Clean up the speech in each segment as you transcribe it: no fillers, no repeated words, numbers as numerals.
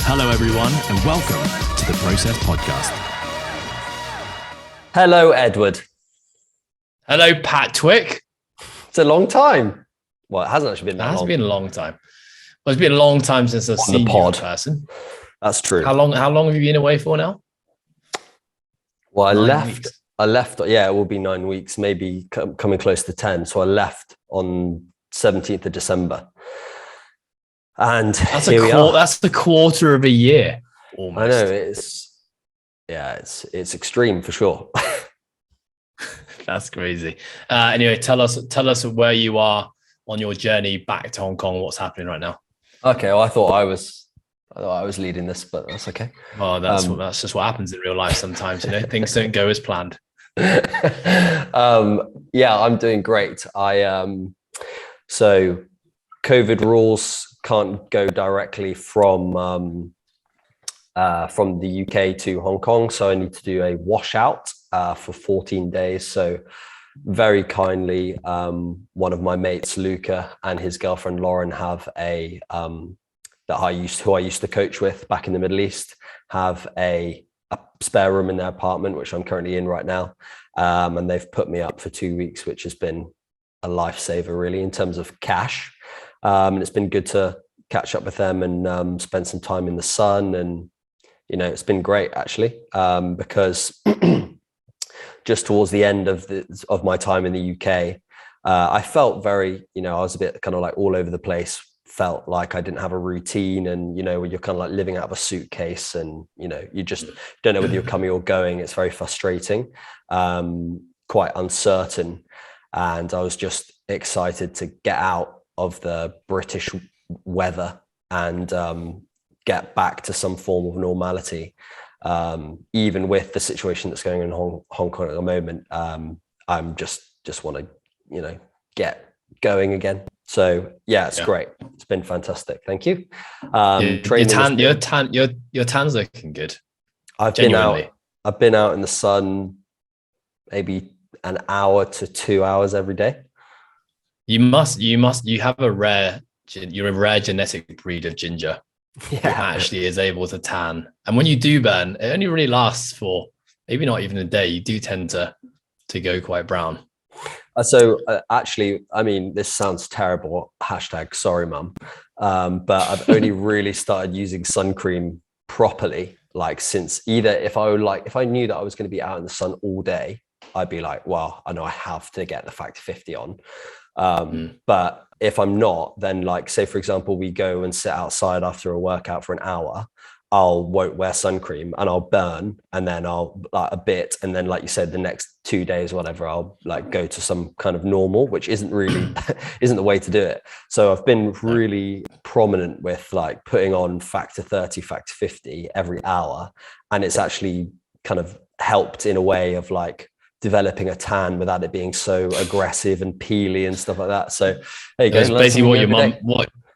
Hello, everyone, and welcome to the Process Podcast. Hello, Edward. Hello, Pat Twick. It's a long time. Well, it hasn't actually been that long. It has been a long time. Well, it's been a long time since I've seen you in person. That's true. How long have you been away for now? Well, I left. Yeah, it will be 9 weeks, maybe coming close to 10. So I left on 17th of December. And that's the quarter of a year. Almost. I know it's extreme for sure. That's crazy. Anyway, tell us where you are on your journey back to Hong Kong. What's happening right now? Okay, well, I thought I was leading this, but that's okay. Oh, that's just what happens in real life sometimes. Things don't go as planned. Yeah, I'm doing great. So COVID rules can't go directly from the UK to Hong Kong, so I need to do a washout for 14 days. So very kindly, one of my mates, Luca, and his girlfriend Lauren have who I used to coach with back in the Middle East, have a spare room in their apartment, which I'm currently in right now, and they've put me up for 2 weeks, which has been a lifesaver really in terms of cash. And it's been good to catch up with them and spend some time in the sun. And, it's been great actually, because just towards the end of my time in the UK, I felt very, I was a bit kind of like all over the place, felt like I didn't have a routine. And, when you're kind of like living out of a suitcase and, you just don't know whether you're coming or going. It's very frustrating, quite uncertain. And I was just excited to get out of the British weather and get back to some form of normality. Even with the situation that's going on in Hong Kong at the moment, I'm just want to, get going again. So yeah, it's great. It's been fantastic. Thank you. Your tan's looking good. I've been out in the sun, maybe an hour to 2 hours every day. You have you're a rare genetic breed of ginger. Yeah. Who actually is able to tan. And when you do burn, it only really lasts for maybe not even a day. You do tend to go quite brown. So actually, I mean, this sounds terrible. #sorry, mum. But I've only really started using sun cream properly, like since if I knew that I was going to be out in the sun all day, I'd be like, well, I know I have to get the Factor 50 on. But if I'm not, then like, say, for example, we go and sit outside after a workout for an hour, won't wear sun cream and I'll burn, and then I'll like a bit. And then, like you said, the next 2 days, whatever, I'll like go to some kind of normal, which isn't really, isn't the way to do it. So I've been really prominent with like putting on Factor 30, Factor 50 every hour. And it's actually kind of helped in a way of like developing a tan without it being so aggressive and peely and stuff like that. So there you go. That's basically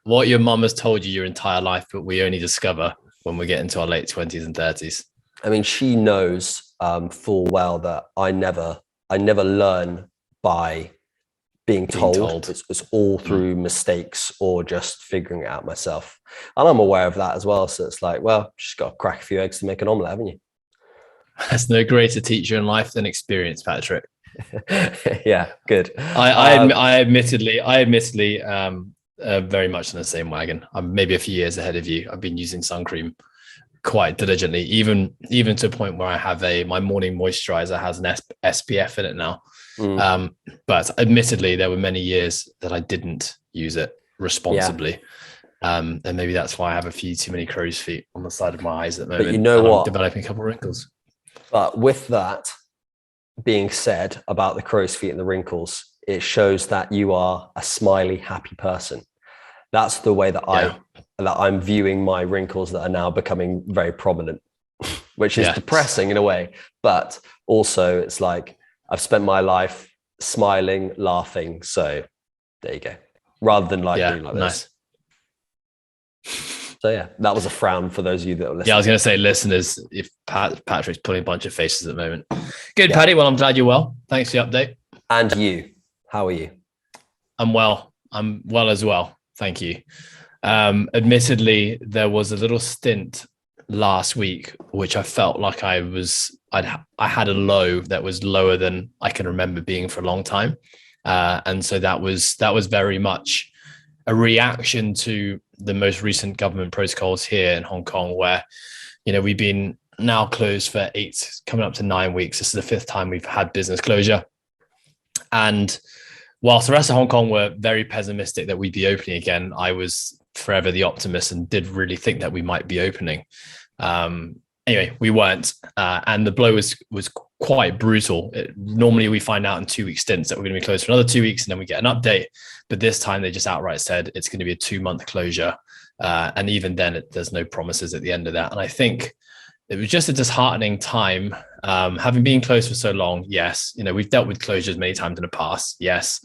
what your mum has told you your entire life, but we only discover when we get into our late 20s and 30s. I mean, she knows full well that I never learn by being told. It's all through mistakes or just figuring it out myself. And I'm aware of that as well. So it's like, well, just got to crack a few eggs to make an omelette, haven't you? There's no greater teacher in life than experience, Patrick. Yeah, good. I admittedly, very much in the same wagon. I'm maybe a few years ahead of you. I've been using sun cream quite diligently, even to a point where I have my morning moisturizer has an SPF in it now. But admittedly, there were many years that I didn't use it responsibly. And maybe that's why I have a few too many crow's feet on the side of my eyes at the moment. But you know what? I'm developing a couple of wrinkles. But with that being said about the crow's feet and the wrinkles, it shows that you are a smiley, happy person. That's the way that I'm viewing my wrinkles that are now becoming very prominent, which is depressing in a way. But also it's like I've spent my life smiling, laughing. So there you go. Rather than like doing like this. So yeah, that was a frown for those of you that are listening. Yeah, I was going to say, listeners, if Patrick's pulling a bunch of faces at the moment. Good, Paddy. Well, I'm glad you're well. Thanks for the update. And you, how are you? I'm well. I'm well as well. Thank you. Admittedly, there was a little stint last week, which I felt like I had a low that was lower than I can remember being for a long time. And so that was very much a reaction to the most recent government protocols here in Hong Kong, where, we've been now closed for 8, coming up to 9 weeks. This is the 5th time we've had business closure. And whilst the rest of Hong Kong were very pessimistic that we'd be opening again, I was forever the optimist and did really think that we might be opening. Anyway, we weren't, and the blow was quite brutal. Normally we find out in 2-week stints that we're going to be closed for another 2 weeks, and then we get an update. But this time they just outright said it's going to be a 2-month closure, and even then there's no promises at the end of that. And I think it was just a disheartening time, having been closed for so long. Yes, we've dealt with closures many times in the past. Yes,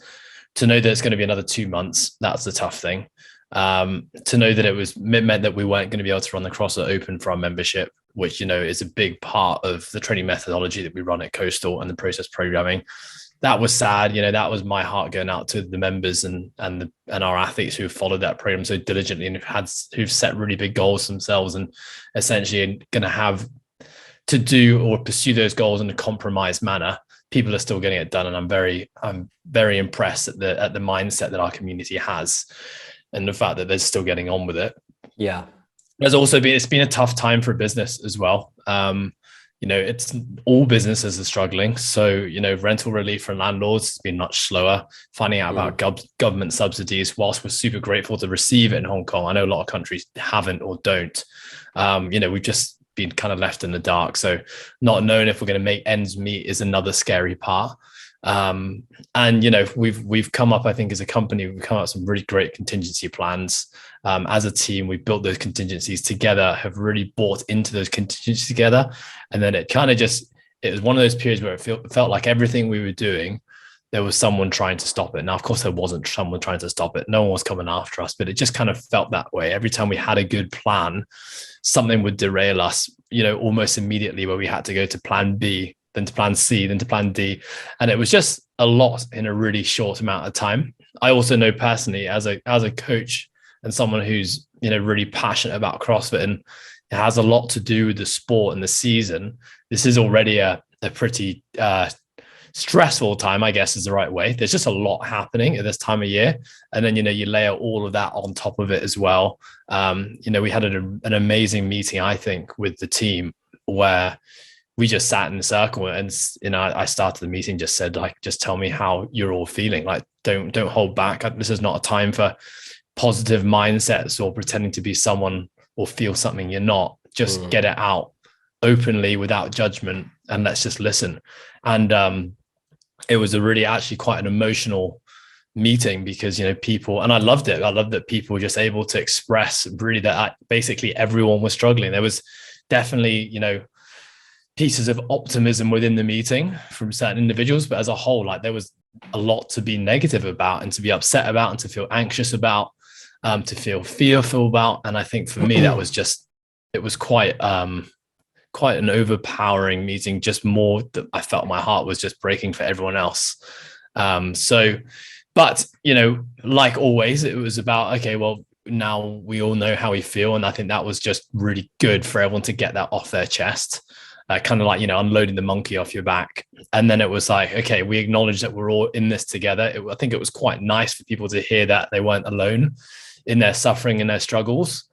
to know that it's going to be another 2 months, that's the tough thing. To know that it meant that we weren't going to be able to run the CrossFit Open for our membership, which, is a big part of the training methodology that we run at Coastal and the process programming. That was sad. That was my heart going out to the members and our athletes who followed that program so diligently and who've set really big goals themselves and essentially going to have to do or pursue those goals in a compromised manner. People are still getting it done, and I'm very impressed at the mindset that our community has, and the fact that they're still getting on with it. Yeah. It's been a tough time for business as well. It's all businesses are struggling. So, rental relief for landlords has been much slower. Finding out about government subsidies, whilst we're super grateful to receive it in Hong Kong, I know a lot of countries haven't or don't. We've just been kind of left in the dark. So not knowing if we're going to make ends meet is another scary part. We've come up, I think, as a company, we've come up with some really great contingency plans. As a team, we built those contingencies together, have really bought into those contingencies together. And then it was one of those periods where it felt like everything we were doing, there was someone trying to stop it. Now, of course, there wasn't someone trying to stop it. No one was coming after us, but it just kind of felt that way. Every time we had a good plan, something would derail us, almost immediately, where we had to go to plan B, then to plan C, then to plan D. And it was just a lot in a really short amount of time. I also know personally as a coach and someone who's, really passionate about CrossFit, and it has a lot to do with the sport and the season. This is already a pretty stressful time, I guess is the right way. There's just a lot happening at this time of year. And then, you layer all of that on top of it as well. We had an amazing meeting, I think, with the team where we just sat in a circle and, I started the meeting, just said, just tell me how you're all feeling. Don't hold back. This is not a time for positive mindsets or pretending to be someone or feel something you're not. Just get it out openly without judgment, and let's just listen. And it was actually quite an emotional meeting because, people, and I loved it. I loved that people were just able to express really that basically everyone was struggling. There was definitely, pieces of optimism within the meeting from certain individuals, but as a whole, there was a lot to be negative about and to be upset about and to feel anxious about, to feel fearful about. And I think for me, that was it was quite an overpowering meeting, just more that I felt my heart was just breaking for everyone else. But like always, it was about, okay, well, now we all know how we feel. And I think that was just really good for everyone to get that off their chest. Kind of unloading the monkey off your back. And then it was okay, we acknowledge that we're all in this together. I think it was quite nice for people to hear that they weren't alone in their suffering and their struggles.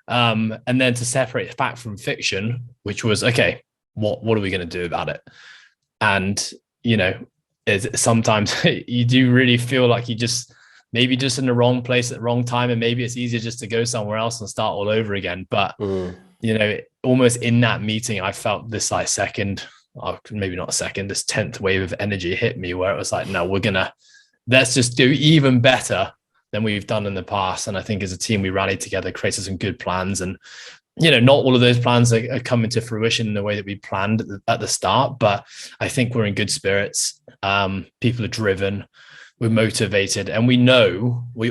And then to separate fact from fiction, which was, okay, what are we going to do about it? And, sometimes you do really feel like you maybe just in the wrong place at the wrong time. And maybe it's easier just to go somewhere else and start all over again. But, almost in that meeting, I felt this this 10th wave of energy hit me, where it was no, let's just do even better than we've done in the past. And I think as a team, we rallied together, created some good plans. And, not all of those plans are coming to fruition in the way that we planned at the start, but I think we're in good spirits. People are driven, we're motivated, and we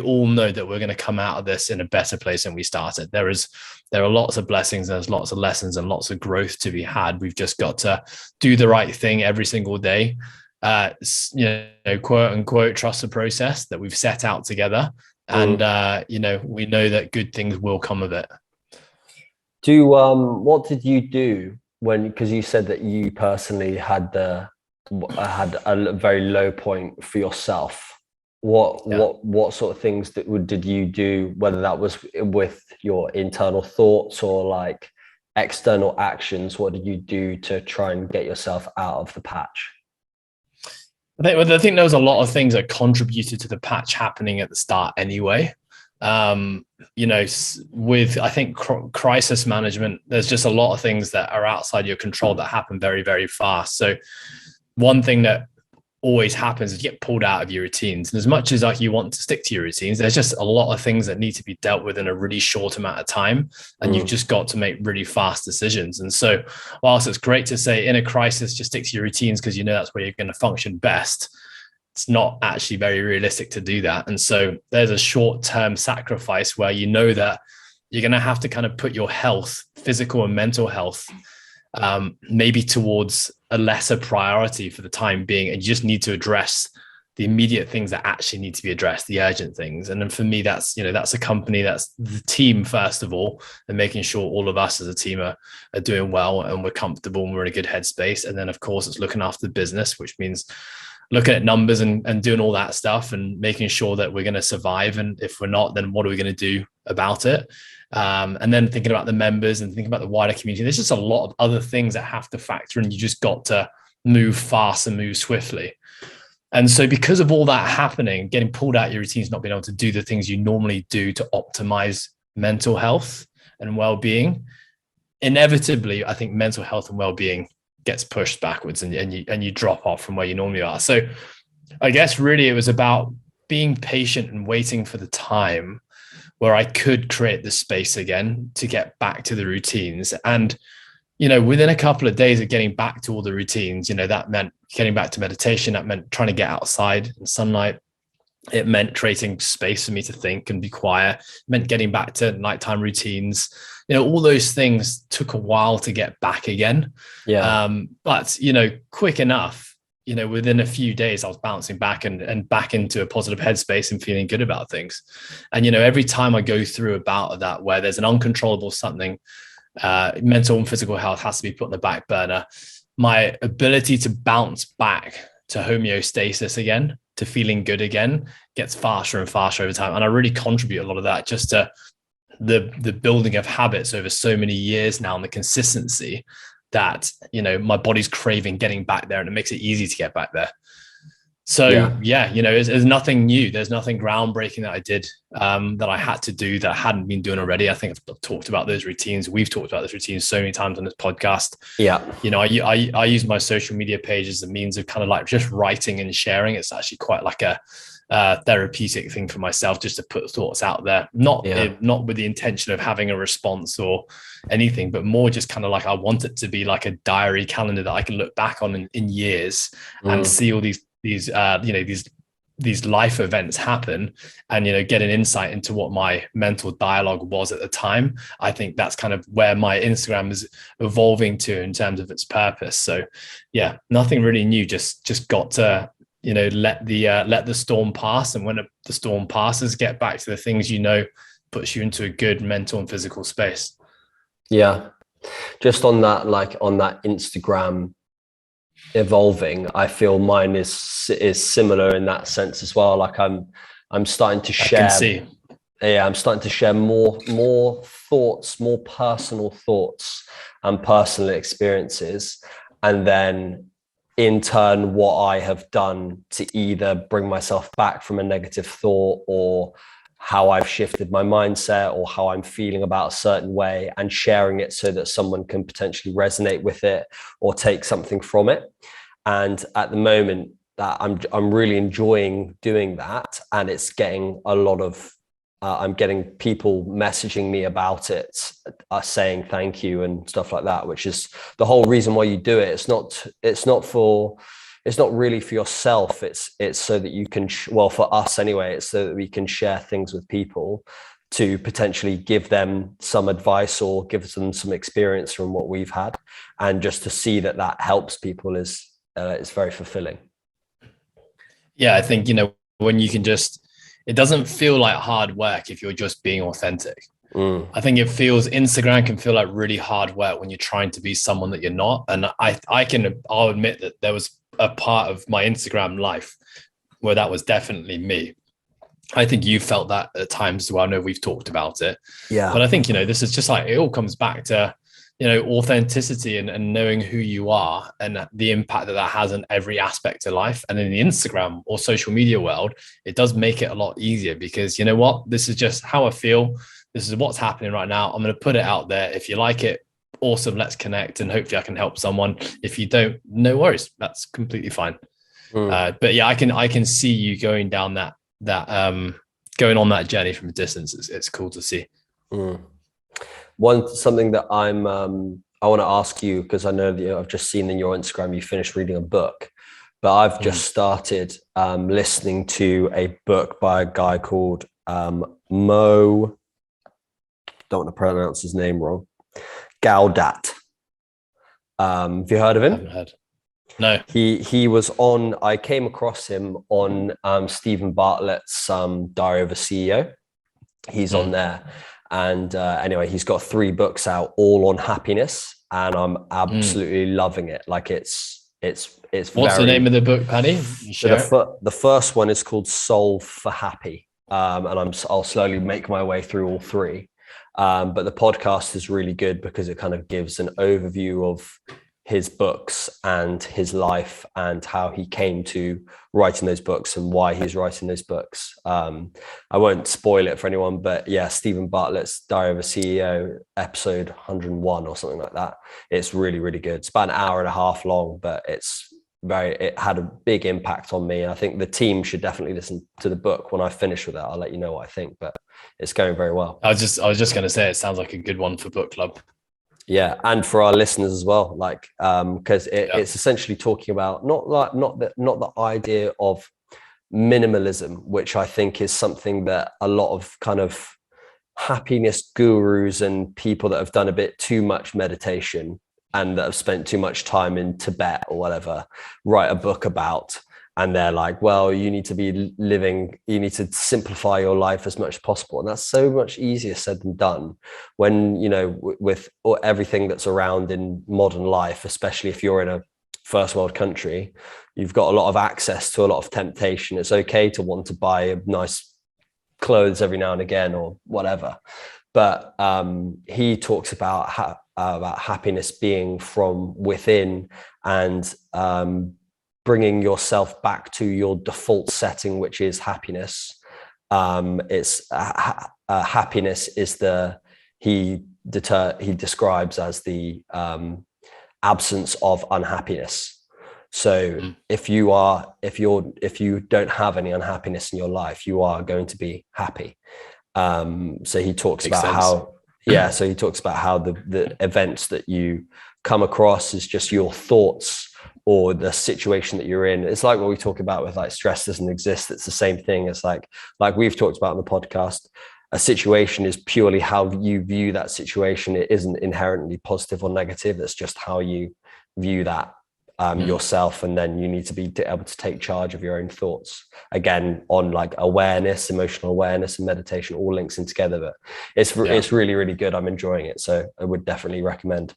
all know that we're going to come out of this in a better place than we started. There are lots of blessings, there's lots of lessons and lots of growth to be had. We've just got to do the right thing every single day. Quote unquote, trust the process that we've set out together. And, we know that good things will come of it. What did you do because you said that you personally had a very low point for yourself. What sort of things did you do, whether that was with your internal thoughts or like external actions? What did you do to try and get yourself out of the patch? I think there was a lot of things that contributed to the patch happening at the start anyway. With, I think, crisis management, there's just a lot of things that are outside your control that happen very, very fast. So one thing that always happens is you get pulled out of your routines. And as much as like you want to stick to your routines, there's just a lot of things that need to be dealt with in a really short amount of time. And you've just got to make really fast decisions. And so whilst it's great to say in a crisis, just stick to your routines because you know that's where you're going to function best, it's not actually very realistic to do that. And so there's a short-term sacrifice where you know that you're going to have to kind of put your health, physical and mental health, maybe towards a lesser priority for the time being. And you just need to address the immediate things that actually need to be addressed, the urgent things. And then for me, that's a company, that's the team, first of all, and making sure all of us as a team are doing well and we're comfortable and we're in a good headspace. And then of course it's looking after the business, which means looking at numbers and doing all that stuff and making sure that we're going to survive. And if we're not, then what are we going to do about it? And then thinking about the members and thinking about the wider community. There's just a lot of other things that have to factor in. You just got to move fast and move swiftly. And so because of all that happening, getting pulled out of your routines, not being able to do the things you normally do to optimize mental health and well-being, inevitably, I think mental health and well-being gets pushed backwards and you drop off from where you normally are. So I guess really it was about being patient and waiting for the time where I could create the space again to get back to the routines. And, within a couple of days of getting back to all the routines, that meant getting back to meditation. That meant trying to get outside in sunlight. It meant creating space for me to think and be quiet. It meant getting back to nighttime routines. All those things took a while to get back again. Yeah. But, quick enough, within a few days, I was bouncing back and back into a positive headspace and feeling good about things. And, every time I go through a bout of that, where there's an uncontrollable something, mental and physical health has to be put on the back burner. My ability to bounce back to homeostasis again, to feeling good again, gets faster and faster over time. And I really contribute a lot of that just to the building of habits over so many years now and the consistency that, my body's craving getting back there and it makes it easy to get back there. So there's nothing new. There's nothing groundbreaking that I did that I had to do that I hadn't been doing already. I think I've talked about those routines. We've talked about those routines so many times on this podcast. Yeah. I use my social media page as a means of kind of like just writing and sharing. It's actually quite like a therapeutic thing for myself, just to put thoughts out there, not with the intention of having a response or anything, but more just kind of like I want it to be like a diary calendar that I can look back on in years and see all these life events happen and, get an insight into what my mental dialogue was at the time. I think that's kind of where my Instagram is evolving to in terms of its purpose. So yeah, nothing really new, just got to, let the storm pass. And when the storm passes, get back to the things, puts you into a good mental and physical space. Yeah. Just on that, like on that Instagram evolving, I feel mine is similar in that sense as well. Like I'm starting to share. I'm starting to share more thoughts, more personal thoughts and personal experiences. And then in turn, what I have done to either bring myself back from a negative thought or how I've shifted my mindset or how I'm feeling about a certain way, and sharing it so that someone can potentially resonate with it or take something from it. And at the moment that I'm really enjoying doing that, and it's getting a lot of I'm getting people messaging me about it, saying thank you and stuff like that, which is the whole reason why you do it. It's not really for yourself. It's so that you can, for us anyway, it's so that we can share things with people to potentially give them some advice or give them some experience from what we've had. And just to see that helps people is very fulfilling. Yeah, I think, when you can just, it doesn't feel like hard work if you're just being authentic. I think Instagram can feel like really hard work when you're trying to be someone that you're not. And I'll admit that there was a part of my Instagram life where that was definitely me. I think you felt that at times as well. I know we've talked about it. Yeah. But I think, this is just like, it all comes back to, authenticity and knowing who you are and the impact that has on every aspect of life. And in the Instagram or social media world, it does make it a lot easier because you know what? This is just how I feel. This is what's happening right now. I'm going to put it out there. If you like it, awesome. Let's connect. And hopefully I can help someone. If you don't, no worries. That's completely fine. But yeah, I can see you going down going on that journey from a distance. It's cool to see. Something that I want to ask you, because I know that I've just seen in your Instagram, you finished reading a book, but I've just started listening to a book by a guy called Mo, don't want to pronounce his name wrong, Gaudat. Have you heard of him? I haven't heard. No. He was on, I came across him on Stephen Bartlett's Diary of a CEO. He's on there. And anyway, he's got 3 books out, all on happiness, and I'm absolutely loving it. Like it's What's the name of the book, Paddy? The first one is called Solve for Happy. And I'll slowly make my way through all 3. But the podcast is really good because it kind of gives an overview of his books and his life and how he came to writing those books and why he's writing those books. I won't spoil it for anyone, but yeah, Stephen Bartlett's Diary of a CEO, episode 101 or something like that. It's really, really good. It's about an hour and a half long, but it had a big impact on me. And I think the team should definitely listen to the book. When I finish with it, I'll let you know what I think, but it's going very well. I was just going to say, it sounds like a good one for book club. Yeah, and for our listeners as well, like because it's essentially talking about not the idea of minimalism, which I think is something that a lot of kind of happiness gurus and people that have done a bit too much meditation and that have spent too much time in Tibet or whatever write a book about. And they're like, well, you need to simplify your life as much as possible. And that's so much easier said than done when, with everything that's around in modern life, especially if you're in a first world country, you've got a lot of access to a lot of temptation. It's okay to want to buy nice clothes every now and again or whatever. But he talks about happiness being from within and bringing yourself back to your default setting, which is happiness. Happiness is he describes as the absence of unhappiness. So if you don't have any unhappiness in your life, you are going to be happy. So he talks about how the events that you come across is just your thoughts or the situation that you're in. It's like what we talk about with like stress doesn't exist. It's the same thing. It's like we've talked about in the podcast, a situation is purely how you view that situation. It isn't inherently positive or negative. It's just how you view that yourself. And then you need to be able to take charge of your own thoughts. Again, on like awareness, emotional awareness and meditation, all links in together. But it's really, really good. I'm enjoying it. So I would definitely recommend.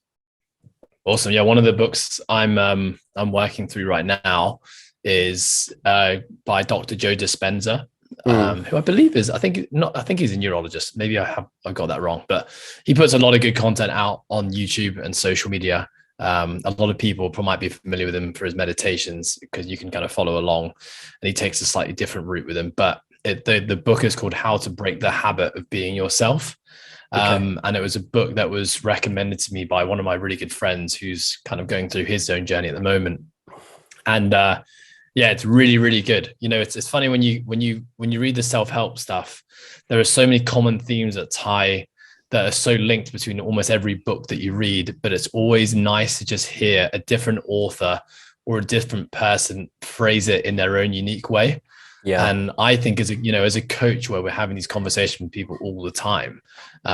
Awesome. Yeah. One of the books I'm working through right now is by Dr. Joe Dispenza, who I believe I think he's a neurologist. Maybe I got that wrong, but he puts a lot of good content out on YouTube and social media. A lot of people might be familiar with him for his meditations because you can kind of follow along, and he takes a slightly different route with him. But the book is called How to Break the Habit of Being Yourself. Okay. And it was a book that was recommended to me by one of my really good friends who's kind of going through his own journey at the moment. And it's really, really good. It's funny when you read the self-help stuff, there are so many common themes that are so linked between almost every book that you read, but it's always nice to just hear a different author or a different person phrase it in their own unique way. Yeah. And I think as a coach, where we're having these conversations with people all the time,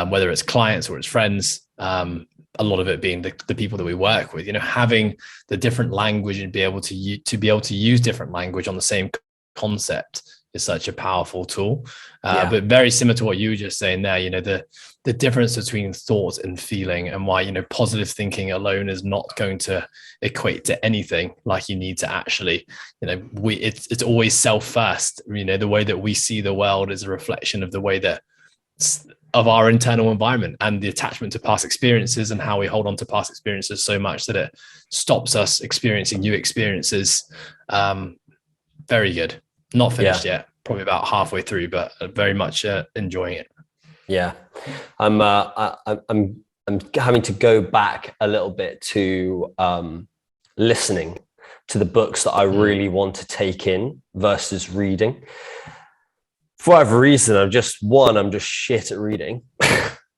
whether it's clients or it's friends, a lot of it being the people that we work with, having the different language and be able to use different language on the same concept is such a powerful tool. Yeah. But very similar to what you were just saying there, you know, the difference between thought and feeling, and why, you know, positive thinking alone is not going to equate to anything. Like, you need to actually, you know, it's always self first. You know, the way that we see the world is a reflection of the way that of our internal environment, and the attachment to past experiences, and how we hold on to past experiences so much that it stops us experiencing new experiences. Very good. Not finished yet, probably about halfway through, but very much enjoying it. Yeah. I'm having to go back a little bit to listening to the books that I really want to take in versus reading. For whatever reason, I'm just shit at reading.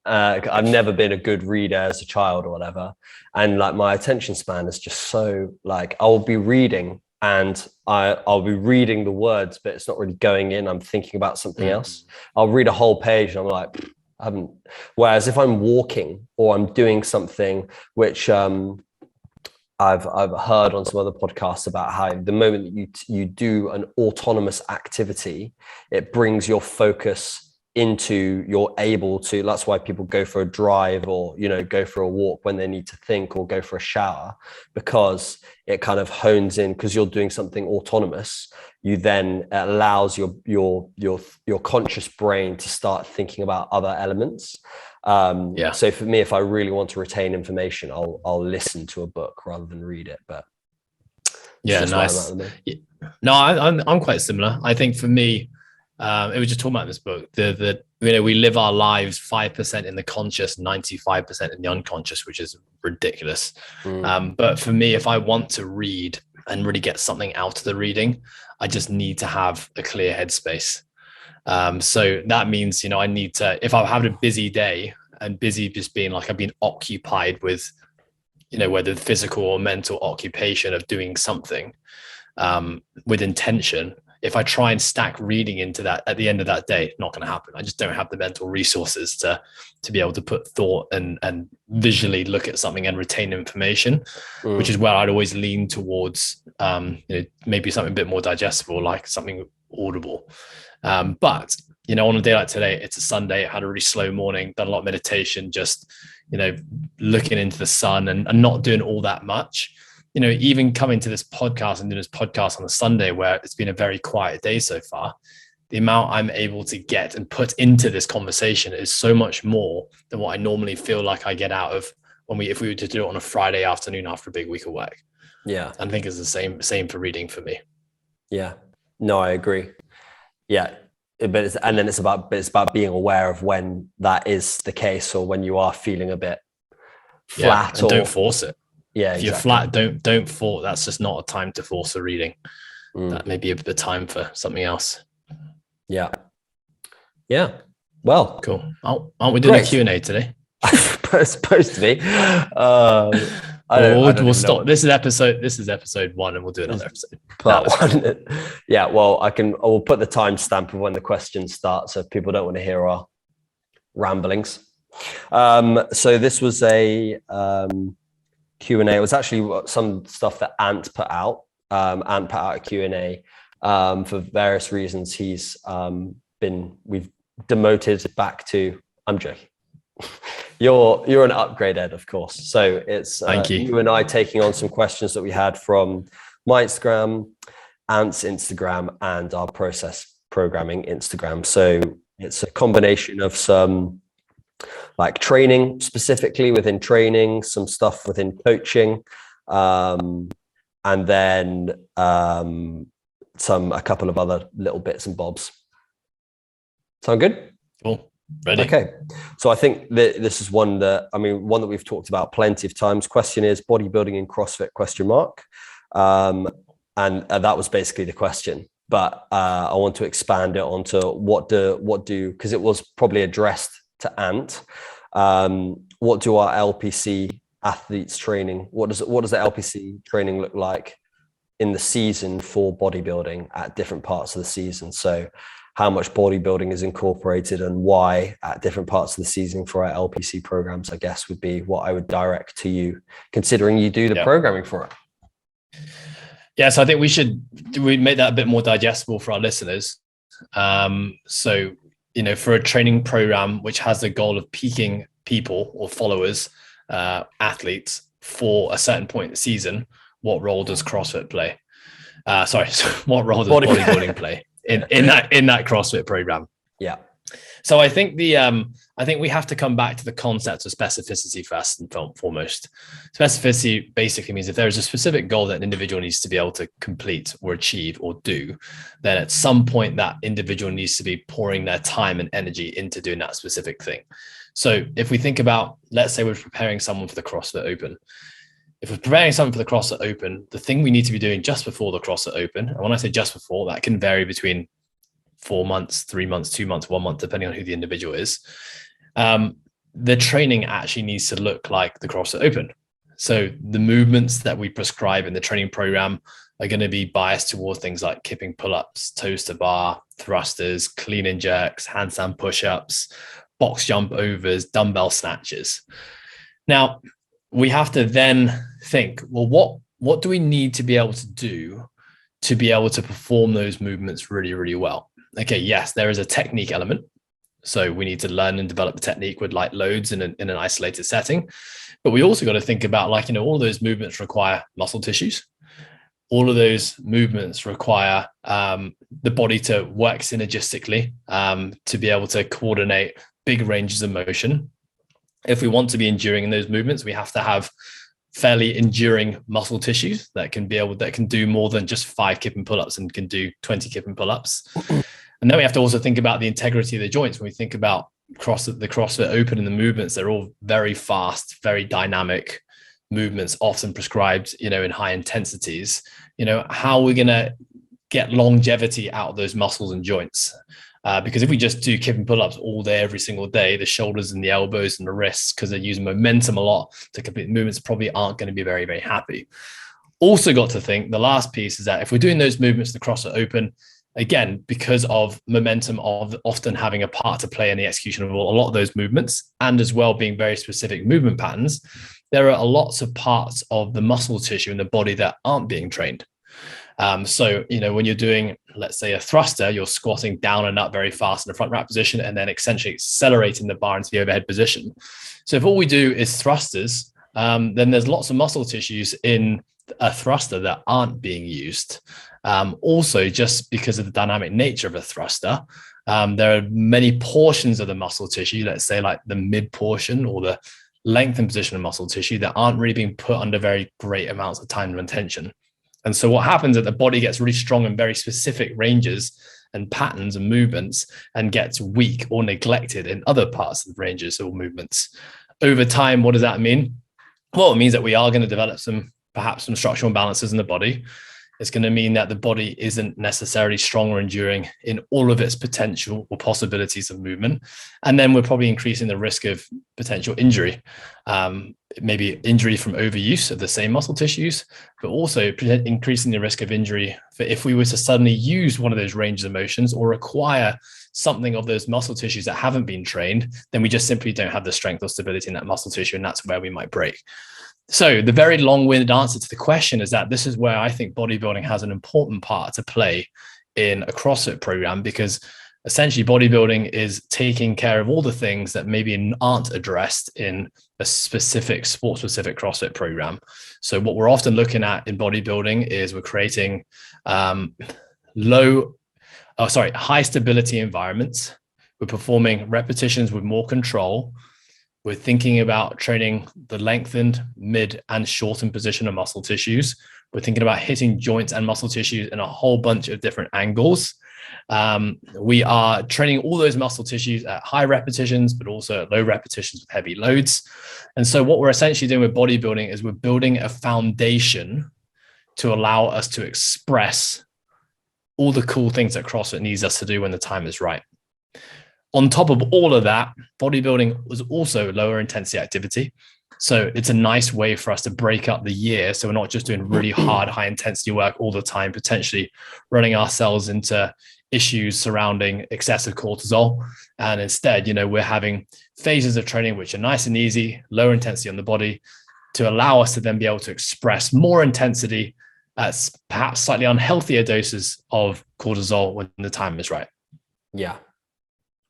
I've never been a good reader as a child or whatever. And like, my attention span is just so, like, I'll be reading and I'll be reading the words, but it's not really going in. I'm thinking about something else. I'll read a whole page and I'm like, I haven't. Whereas if I'm walking or I'm doing something, which I've heard on some other podcasts about how the moment that you do an autonomous activity, it brings your focus into, you're able to, that's why people go for a drive, or, you know, go for a walk when they need to think, or go for a shower, because it kind of hones in, because you're doing something autonomous. You then, it allows your conscious brain to start thinking about other elements. So for me, if I really want to retain information, I'll listen to a book rather than read it. But nice. No, I'm quite similar. I think for me, it was just talking about this book, the you know, we live our lives 5% in the conscious, 95% in the unconscious, which is ridiculous. But for me, if I want to read and really get something out of the reading, I just need to have a clear headspace. So that means, you know, I need to, if I'm having a busy day, and busy just being like, I've been occupied with, you know, whether physical or mental occupation of doing something with intention. If I try and stack reading into that at the end of that day, not going to happen. I just don't have the mental resources to be able to put thought and visually look at something and retain information, which is where I'd always lean towards, you know, maybe something a bit more digestible, like something audible. But, you know, on a day like today, it's a Sunday. I had a really slow morning, done a lot of meditation, just, you know, looking into the sun and not doing all that much. You know, even coming to this podcast and doing this podcast on a Sunday where it's been a very quiet day so far, the amount I'm able to get and put into this conversation is so much more than what I normally feel like I get out of if we were to do it on a Friday afternoon after a big week of work. Yeah. I think it's the same for reading for me. Yeah, no, I agree. Yeah. But it's about being aware of when that is the case, or when you are feeling a bit flat, and don't force it. Yeah, if you're flat, don't force. That's just not a time to force a reading. That may be a time for something else. Yeah. Well, cool. Aren't we doing a Q&A today? It's supposed to be. We'll stop. This is episode 1, and we'll do another episode. Part 1. Yeah. Well, I will put the timestamp of when the questions start, so if people don't want to hear our ramblings. So this was a Q&A. It was actually some stuff that Ant put out. Ant put out a Q&A for various reasons. We've demoted back to, I'm joking. You're an upgrade, Ed, of course. So it's you and I taking on some questions that we had from my Instagram, Ant's Instagram, and our process programming Instagram. So it's a combination of some like training, specifically within training, some stuff within coaching, and then a couple of other little bits and bobs. Sound good? Cool. Ready? Okay. So I think that this is one that we've talked about plenty of times. Question is bodybuilding and CrossFit ? And that was basically the question. But I want to expand it onto what do, because it was probably addressed to Ant. What do our LPC athletes training? What does the LPC training look like in the season for bodybuilding at different parts of the season? So how much bodybuilding is incorporated and why at different parts of the season for our LPC programs, I guess, would be what I would direct to you, considering you do the programming for it. Yeah, so I think we make that a bit more digestible for our listeners. So, for a training program which has the goal of peaking people or followers, athletes for a certain point in the season, what role does CrossFit play? What role does bodybuilding play in that CrossFit program? Yeah. So I think we have to come back to the concept of specificity first and foremost. Specificity basically means if there is a specific goal that an individual needs to be able to complete or achieve or do, then at some point that individual needs to be pouring their time and energy into doing that specific thing. So if we think about, let's say we're preparing someone for the CrossFit Open. If we're preparing someone for the CrossFit Open, the thing we need to be doing just before the CrossFit Open, and when I say just before, that can vary between 4 months, 3 months, 2 months, 1 month, depending on who the individual is. The training actually needs to look like the CrossFit Open. So the movements that we prescribe in the training program are going to be biased towards things like kipping pull-ups, toes to bar, thrusters, clean and jerks, handstand push-ups, box jump overs, dumbbell snatches. Now, we have to then think, well, what do we need to be able to do to be able to perform those movements really, really well? Okay, yes, there is a technique element. So we need to learn and develop the technique with light loads in an isolated setting. But we also got to think about, all of those movements require muscle tissues. All of those movements require the body to work synergistically, to be able to coordinate big ranges of motion. If we want to be enduring in those movements, we have to have fairly enduring muscle tissues that can do more than just 5 kip and pull-ups and can do 20 kip and pull-ups. And then we have to also think about the integrity of the joints. When we think about the CrossFit Open and the movements, they're all very fast, very dynamic movements, often prescribed, in high intensities. How are we going to get longevity out of those muscles and joints? Because if we just do kip and pull-ups all day, every single day, the shoulders and the elbows and the wrists, because they're using momentum a lot to complete movements, probably aren't going to be very, very happy. Also got to think, the last piece is that if we're doing those movements, the CrossFit Open, again, because of momentum of often having a part to play in the execution of a lot of those movements, and as well being very specific movement patterns, there are lots of parts of the muscle tissue in the body that aren't being trained. So, when you're doing, let's say, a thruster, you're squatting down and up very fast in the front rack position and then essentially accelerating the bar into the overhead position. So if all we do is thrusters, then there's lots of muscle tissues in a thruster that aren't being used. Also, just because of the dynamic nature of a thruster, there are many portions of the muscle tissue, let's say like the mid portion or the lengthened position of muscle tissue, that aren't really being put under very great amounts of time and attention. And so what happens is the body gets really strong in very specific ranges and patterns and movements and gets weak or neglected in other parts of the ranges or movements. Over time, what does that mean? Well, it means that we are going to develop perhaps some structural imbalances in the body. It's going to mean that the body isn't necessarily strong or enduring in all of its potential or possibilities of movement. And then we're probably increasing the risk of potential injury, maybe injury from overuse of the same muscle tissues, but also increasing the risk of injury for if we were to suddenly use one of those ranges of motions or require something of those muscle tissues that haven't been trained, then we just simply don't have the strength or stability in that muscle tissue, and that's where we might break. So the very long-winded answer to the question is that this is where I think bodybuilding has an important part to play in a CrossFit program, because essentially bodybuilding is taking care of all the things that maybe aren't addressed in a specific sport-specific CrossFit program. So what we're often looking at in bodybuilding is we're creating high stability environments. We're performing repetitions with more control. We're thinking about training the lengthened, mid, and shortened position of muscle tissues. We're thinking about hitting joints and muscle tissues in a whole bunch of different angles. We are training all those muscle tissues at high repetitions, but also at low repetitions with heavy loads. And so what we're essentially doing with bodybuilding is we're building a foundation to allow us to express all the cool things that CrossFit needs us to do when the time is right. On top of all of that, bodybuilding was also lower intensity activity. So it's a nice way for us to break up the year. So we're not just doing really hard, high intensity work all the time, potentially running ourselves into issues surrounding excessive cortisol. And instead, we're having phases of training which are nice and easy, lower intensity on the body, to allow us to then be able to express more intensity at perhaps slightly unhealthier doses of cortisol when the time is right. Yeah.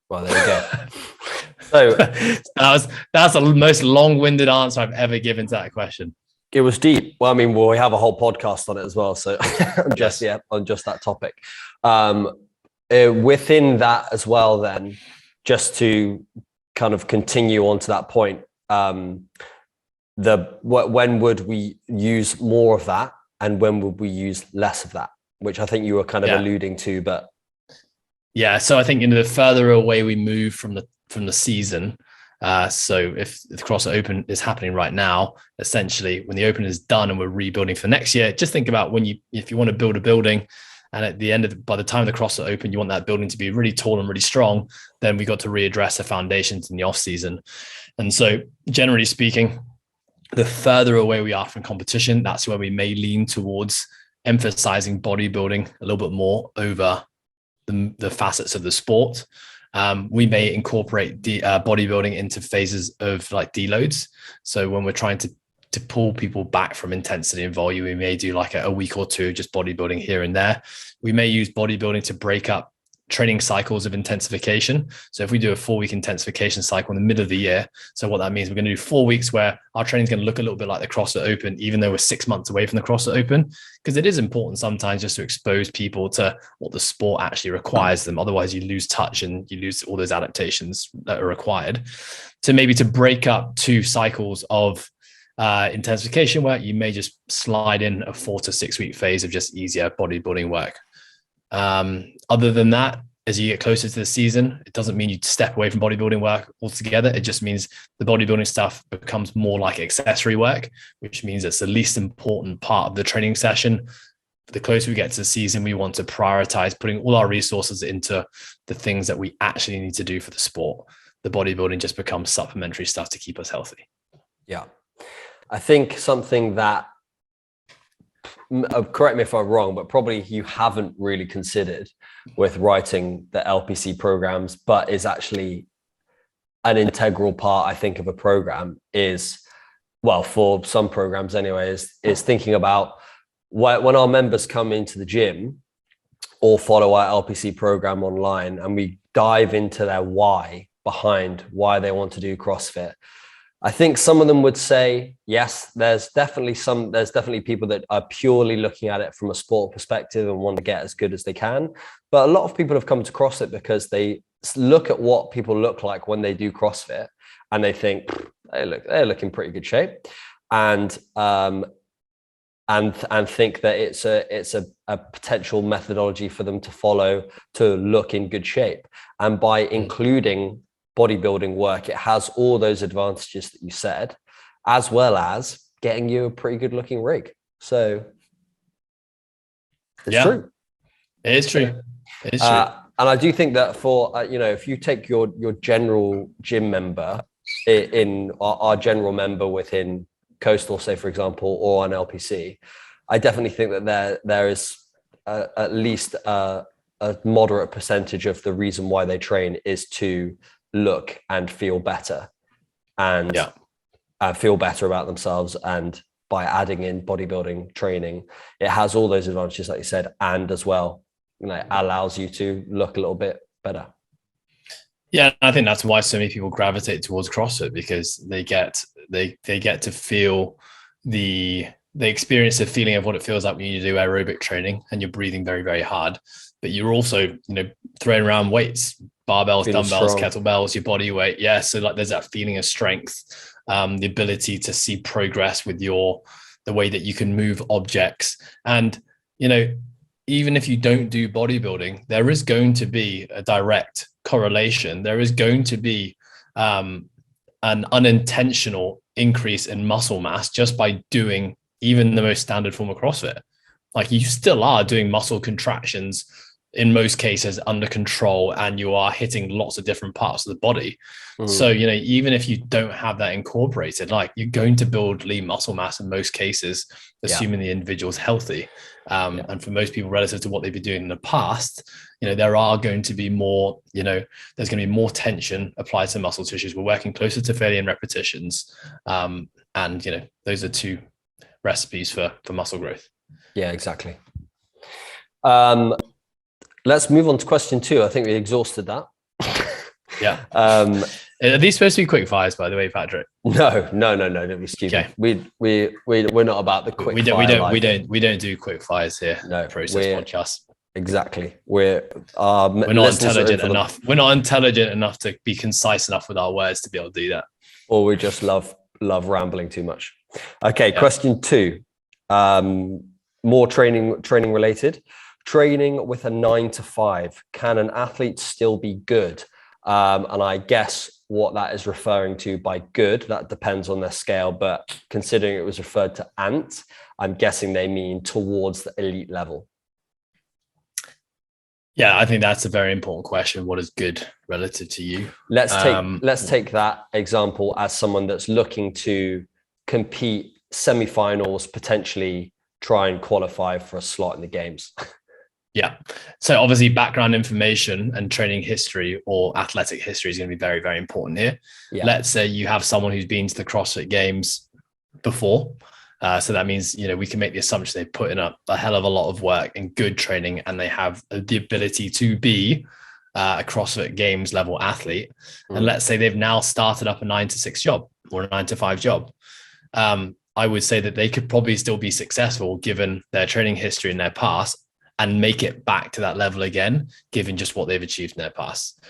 Well, there you go. So that's the most long-winded answer I've ever given to that question. it was deep. Well, I mean, we have a whole podcast on it as well. So on just that topic. Within that as well, then, just to kind of continue on to that point, when would we use more of that, and when would we use less of that? Which I think you were kind of alluding to, but yeah. So I think the further away we move from the season. So if the CrossFit Open is happening right now, essentially when the Open is done and we're rebuilding for next year, just think about if you want to build a building, and at the end by the time the CrossFit Open, you want that building to be really tall and really strong, then we got to readdress the foundations in the off season. And so generally speaking, the further away we are from competition, that's where we may lean towards emphasizing bodybuilding a little bit more over the facets of the sport. We may incorporate bodybuilding into phases of like deloads. So when we're trying to pull people back from intensity and volume, we may do like a week or two just bodybuilding here and there. We may use bodybuilding to break up training cycles of intensification. So if we do a 4-week intensification cycle in the middle of the year, so what that means, we're going to do 4 weeks where our training is going to look a little bit like the CrossFit Open, even though we're 6 months away from the CrossFit Open, because it is important sometimes just to expose people to what the sport actually requires them. Otherwise you lose touch and you lose all those adaptations that are required. So maybe to break up 2 cycles of intensification work, you may just slide in a 4 to 6 week phase of just easier bodybuilding work. Other than that, as you get closer to the season, it doesn't mean you step away from bodybuilding work altogether. It just means the bodybuilding stuff becomes more like accessory work, which means it's the least important part of the training session. The closer we get to the season, we want to prioritize putting all our resources into the things that we actually need to do for the sport. The bodybuilding just becomes supplementary stuff to keep us healthy. Yeah. I think something that, correct me if I'm wrong, but probably you haven't really considered with writing the LPC programs, but is actually an integral part, I think, of a program is, well, for some programs anyway, is thinking about when our members come into the gym or follow our LPC program online, and we dive into their why behind why they want to do CrossFit. I think some of them would say, yes, there's definitely people that are purely looking at it from a sport perspective and want to get as good as they can. But a lot of people have come to CrossFit because they look at what people look like when they do CrossFit and they think they're looking pretty good shape. And think that it's a potential methodology for them to follow to look in good shape. And by including bodybuilding work, it has all those advantages that you said, as well as getting you a pretty good looking rig. So it's true. It is true. It is true. And I do think that for, if you take your general gym member in our general member within Coastal, say, for example, or on LPC, I definitely think that there is at least a moderate percentage of the reason why they train is to look and feel better and feel better about themselves. And by adding in bodybuilding training, it has all those advantages, like you said, and as well, allows you to look a little bit better. Yeah, I think that's why so many people gravitate towards CrossFit, because they get to feel the experience of feeling of what it feels like when you do aerobic training and you're breathing very, very hard, but you're also, throwing around weights, barbells, feeling dumbbells, strong. Kettlebells, your body weight. Yeah. So like there's that feeling of strength, the ability to see progress with the way that you can move objects. And, even if you don't do bodybuilding, there is going to be a direct correlation. There is going to be an unintentional increase in muscle mass just by doing even the most standard form of CrossFit. Like you still are doing muscle contractions in most cases under control, and you are hitting lots of different parts of the body. So, even if you don't have that incorporated, like you're going to build lean muscle mass in most cases, assuming the individual's healthy. And for most people, relative to what they've been doing in the past, there are going to be more, there's going to be more tension applied to muscle tissues. We're working closer to failure in repetitions. And, those are 2 recipes for muscle growth. Yeah, exactly. let's move on to question 2. I think we exhausted that. Yeah. Are these supposed to be quick fires, by the way, Patrick? No. Don't be stupid. Okay. We're not about the quick we don't do quick fires here. No, Process podcast. Exactly. We're not intelligent enough. We're not intelligent enough to be concise enough with our words to be able to do that. Or we just love rambling too much. Okay, yeah. Question 2. More training related. Training with a 9 to 5. Can an athlete still be good? And I guess what that is referring to by good, that depends on their scale, but considering it was referred to ant, I'm guessing they mean towards the elite level. Yeah, I think that's a very important question. What is good relative to you? Let's take that example as someone that's looking to compete semi-finals, potentially try and qualify for a slot in the games. Yeah. So obviously background information and training history or athletic history is going to be very, very important here. Yeah. Let's say you have someone who's been to the CrossFit Games before. So that means, we can make the assumption they've put in a hell of a lot of work and good training, and they have the ability to be a CrossFit Games level athlete. And let's say they've now started up a 9 to 6 job or a 9 to 5 job. I would say that they could probably still be successful given their training history in their past and make it back to that level again, given just what they've achieved in their past.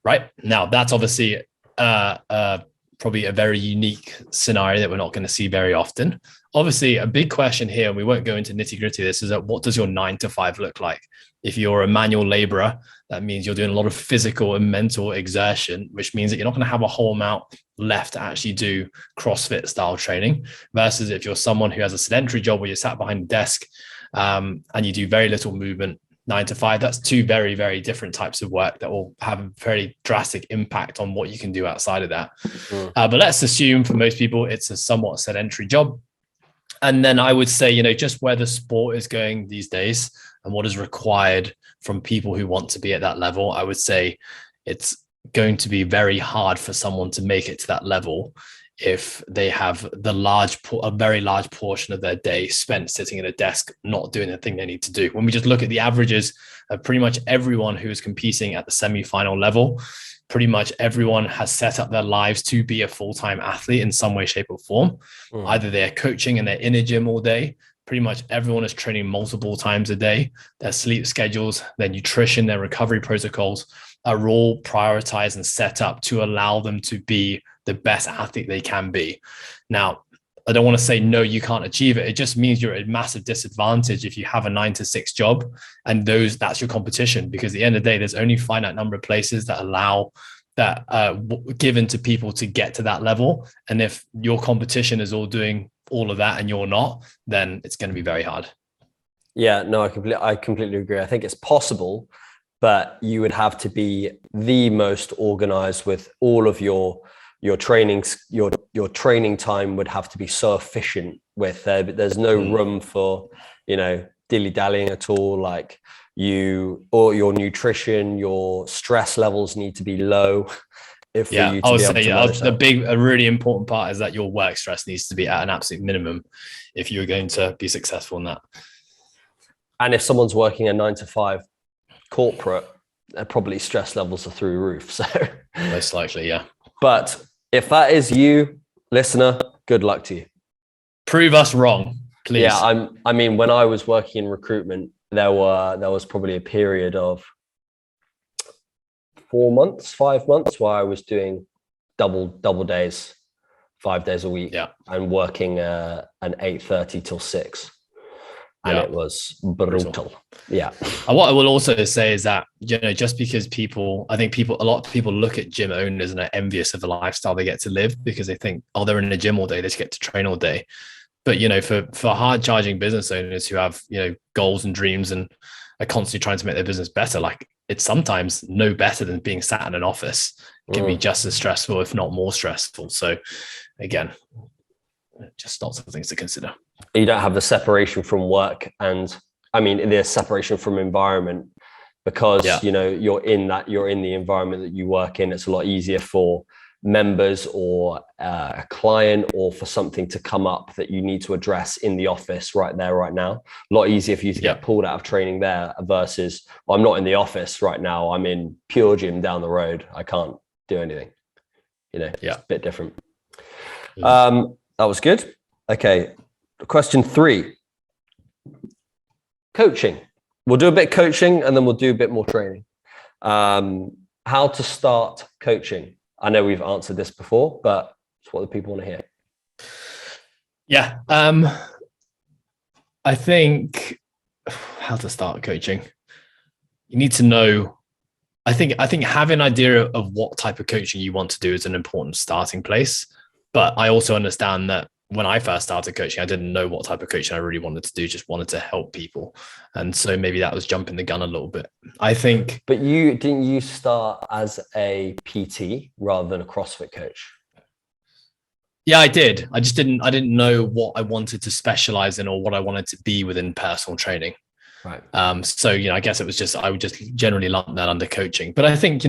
Right now, that's obviously probably a very unique scenario that we're not going to see very often. Obviously, a big question here, and we won't go into nitty gritty of this, is that what does your 9 to 5 look like? If you're a manual laborer, that means you're doing a lot of physical and mental exertion, which means that you're not going to have a whole amount left to actually do CrossFit style training, versus if you're someone who has a sedentary job where you're sat behind a desk and you do very little movement. 9 to 5, that's 2 very, very different types of work that will have a very drastic impact on what you can do outside of that. But let's assume for most people, it's a somewhat sedentary job. And then I would say, just where the sport is going these days and what is required from people who want to be at that level, I would say it's going to be very hard for someone to make it to that level if they have a very large portion of their day spent sitting at a desk, not doing the thing they need to do. When we just look at the averages of pretty much everyone who is competing at the semi-final level, pretty much everyone has set up their lives to be a full-time athlete in some way, shape or form. Either they're coaching and they're in a gym all day. Pretty much everyone is training multiple times a day. Their sleep schedules, their nutrition, their recovery protocols are all prioritized and set up to allow them to be the best athlete they can be. Now, I don't want to say, no, you can't achieve it. It just means you're at a massive disadvantage if you have a 9 to 6 job and that's your competition, because at the end of the day, there's only a finite number of places that allow that given to people to get to that level. And if your competition is all doing all of that and you're not, then it's going to be very hard. Yeah, no, I completely agree. I think it's possible, but you would have to be the most organized with all of your trainings. Your training time would have to be so efficient with there's no room for dilly-dallying at all. Like your nutrition, your stress levels need to be low. A really important part is that your work stress needs to be at an absolute minimum if you're going to be successful in that. And if someone's working a 9 to 5 corporate, probably stress levels are through the roof. So most likely, yeah. But if that is you, listener, good luck to you. Prove us wrong, please. Yeah, I mean, when I was working in recruitment, there was probably a period of 5 months where I was doing double days, 5 days a week, and working an 8:30 till 6. And it was brutal. Yeah. And what I will also say is that, just because a lot of people look at gym owners and are envious of the lifestyle they get to live because they think, oh, they're in a gym all day, they just get to train all day. But, for hard charging business owners who have, goals and dreams and are constantly trying to make their business better, like it's sometimes no better than being sat in an office. It can be just as stressful, if not more stressful. So again, just lots of things to consider. You don't have the separation from work, and I mean the separation from environment, because you're in the environment that you work in. It's a lot easier for members or a client, or for something to come up that you need to address in the office right there, right now. A lot easier for you to get pulled out of training there versus, well, I'm not in the office right now, I'm in Pure Gym down the road, I can't do anything. It's a bit different. That was good. Okay, question 3. Coaching. We'll do a bit of coaching and then we'll do a bit more training. How to start coaching. I know we've answered this before, but it's what the people want to hear. Yeah. I think how to start coaching. You need to know, I think having an idea of what type of coaching you want to do is an important starting place. But I also understand that when I first started coaching, I didn't know what type of coaching I really wanted to do, just wanted to help people. And so maybe that was jumping the gun a little bit, I think. But didn't you start as a PT rather than a CrossFit coach? Yeah, I did. I didn't know what I wanted to specialize in or what I wanted to be within personal training. Right. So, I guess it was I would just generally lump that under coaching. But I think,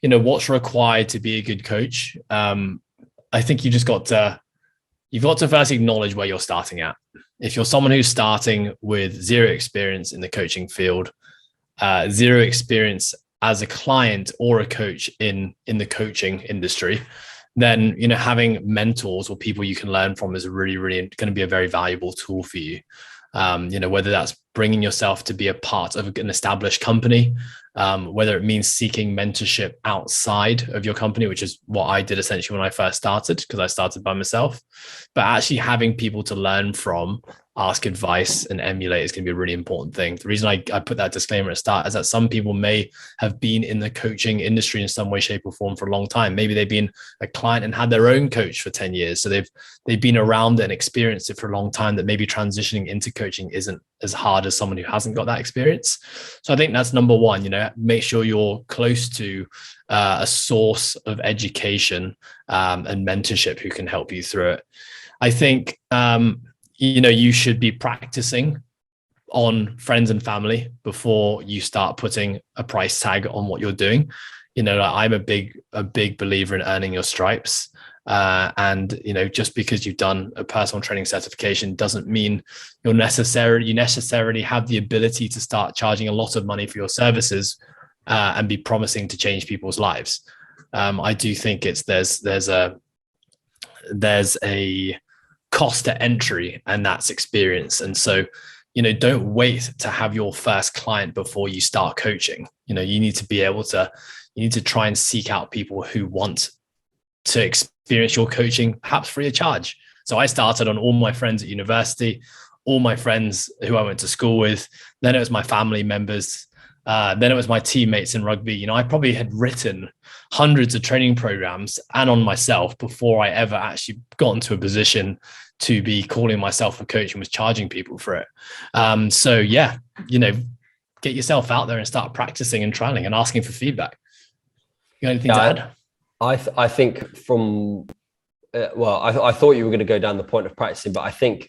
what's required to be a good coach. I think you've got to first acknowledge where you're starting at. If you're someone who's starting with zero experience in the coaching field, zero experience as a client or a coach in the coaching industry, then, having mentors or people you can learn from is really, really going to be a very valuable tool for you. Whether that's bringing yourself to be a part of an established company, whether it means seeking mentorship outside of your company, which is what I did essentially when I first started, because I started by myself, but actually having people to learn from, ask advice and emulate is going to be a really important thing. The reason I put that disclaimer at the start is that some people may have been in the coaching industry in some way, shape or form for a long time. Maybe they've been a client and had their own coach for 10 years. So they've been around it and experienced it for a long time, that maybe transitioning into coaching isn't as hard as someone who hasn't got that experience. So I think that's number one, make sure you're close to a source of education and mentorship who can help you through it. I think, you should be practicing on friends and family before you start putting a price tag on what you're doing. I'm a big believer in earning your stripes. And just because you've done a personal training certification doesn't mean you necessarily have the ability to start charging a lot of money for your services and be promising to change people's lives. I do think there's a cost to entry, and that's experience. And so, don't wait to have your first client before you start coaching. You need to try and seek out people who want to experience your coaching, perhaps free of charge. So I started on all my friends at university, all my friends who I went to school with. Then it was my family members. Then it was my teammates in rugby. I probably had written hundreds of training programs and on myself before I ever actually got into a position to be calling myself a coach and was charging people for it. So yeah, get yourself out there and start practicing and trialing and asking for feedback. You got anything to add? I think from, I thought you were going to go down the point of practicing, but I think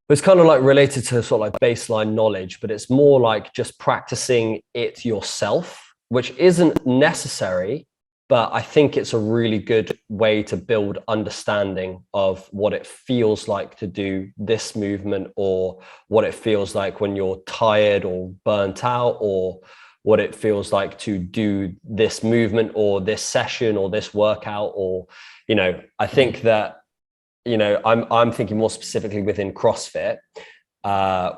it's kind of like related to sort of like baseline knowledge, but it's more like just practicing it yourself, which isn't necessary, but I think it's a really good way to build understanding of what it feels like to do this movement, or what it feels like when you're tired or burnt out, or what it feels like to do this movement or this session or this workout, or, I think that, I'm thinking more specifically within CrossFit,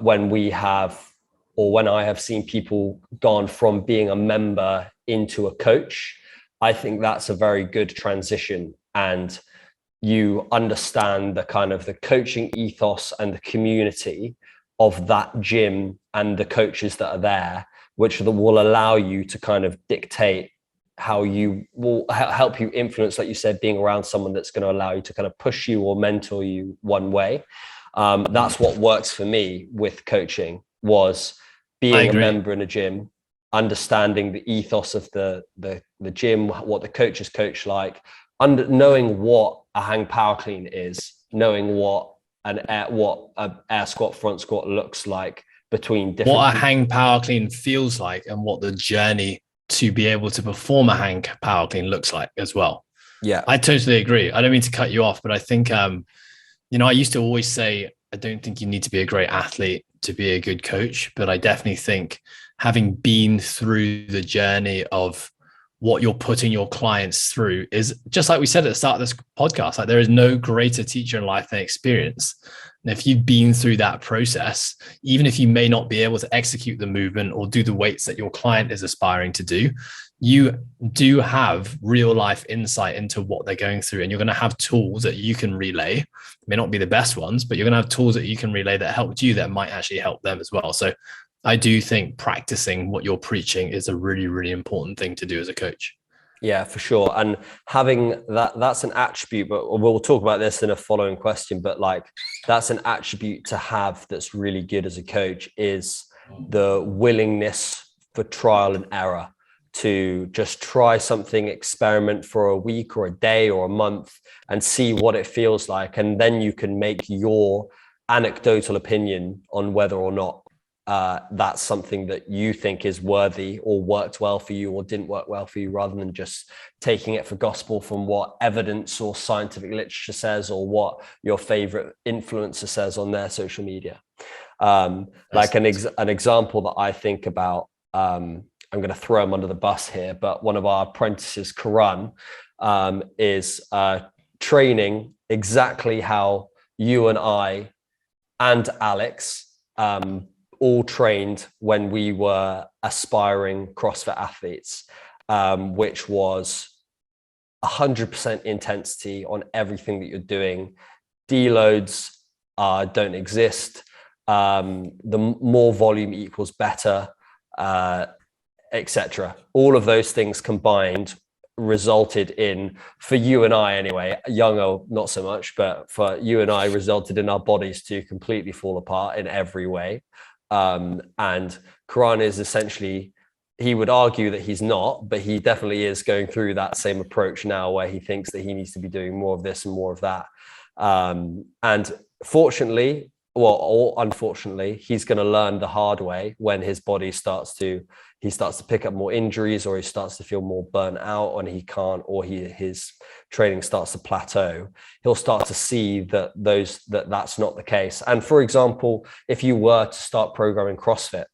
when I have seen people gone from being a member into a coach. I think that's a very good transition, and you understand the kind of the coaching ethos and the community of that gym and the coaches that are there, which will allow you to kind of dictate how you will help you influence, like you said, being around someone that's going to allow you to kind of push you or mentor you one way. That's what works for me with coaching, was being a member in a gym, understanding the ethos of the gym, what the coaches coach like, knowing what a hang power clean is, knowing what an air squat, front squat looks like between different. What a hang power clean feels like, and what the journey to be able to perform a hand power clean looks like as well. Yeah, I totally agree. I don't mean to cut you off, but I think, I used to always say, I don't think you need to be a great athlete to be a good coach, but I definitely think having been through the journey of what you're putting your clients through is just like we said at the start of this podcast, like there is no greater teacher in life than experience. And if you've been through that process, even if you may not be able to execute the movement or do the weights that your client is aspiring to do, you do have real life insight into what they're going through. And you're going to have tools that you can relay. May not be the best ones, but you're going to have tools that you can relay that helped you that might actually help them as well. So I do think practicing what you're preaching is a really, really important thing to do as a coach. Yeah, for sure. And having that's an attribute, but we'll talk about this in a following question, but like that's an attribute to have that's really good as a coach, is the willingness for trial and error, to just try something, experiment for a week or a day or a month and see what it feels like. And then you can make your anecdotal opinion on whether or not that's something that you think is worthy or worked well for you or didn't work well for you, rather than just taking it for gospel from what evidence or scientific literature says or what your favorite influencer says on their social media. Like an example that I think about, I'm going to throw him under the bus here, but one of our apprentices, Karan, is training exactly how you and I and Alex all trained when we were aspiring CrossFit athletes, which was 100% intensity on everything that you're doing. Deloads don't exist. The more volume equals better, etc. All of those things combined resulted in, for you and I anyway, younger not so much, but for you and I, resulted in our bodies to completely fall apart in every way. And Karan is essentially, he would argue that he's not, but he definitely is going through that same approach now, where he thinks that he needs to be doing more of this and more of that. And fortunately, or unfortunately, he's going to learn the hard way when his body starts to pick up more injuries, or he starts to feel more burnt out and he can't, or his training starts to plateau. He'll start to see that's not the case. And for example, if you were to start programming CrossFit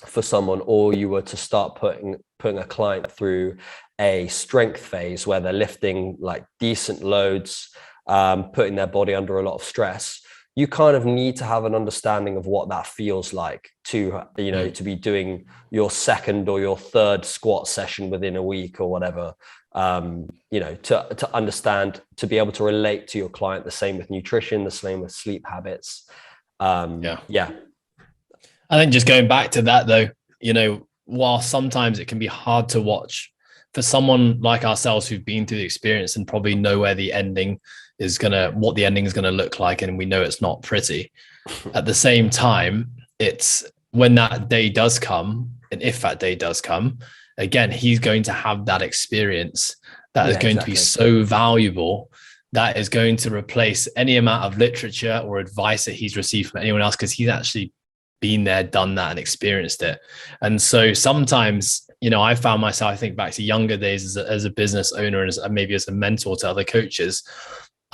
for someone, or you were to start putting a client through a strength phase where they're lifting like decent loads, putting their body under a lot of stress, you kind of need to have an understanding of what that feels like to, to be doing your second or your third squat session within a week or whatever, to understand, to be able to relate to your client. The same with nutrition, the same with sleep habits. Yeah. I think just going back to that though, while sometimes it can be hard to watch for someone like ourselves who've been through the experience and probably know where the ending is what the ending is going to look like, and we know it's not pretty. At the same time, it's when that day does come, and if that day does come, again, he's going to have that experience that is going to be so valuable, that is going to replace any amount of literature or advice that he's received from anyone else, because he's actually been there, done that, and experienced it. And so sometimes, I found myself, I think back to younger days as a business owner and maybe as a mentor to other coaches,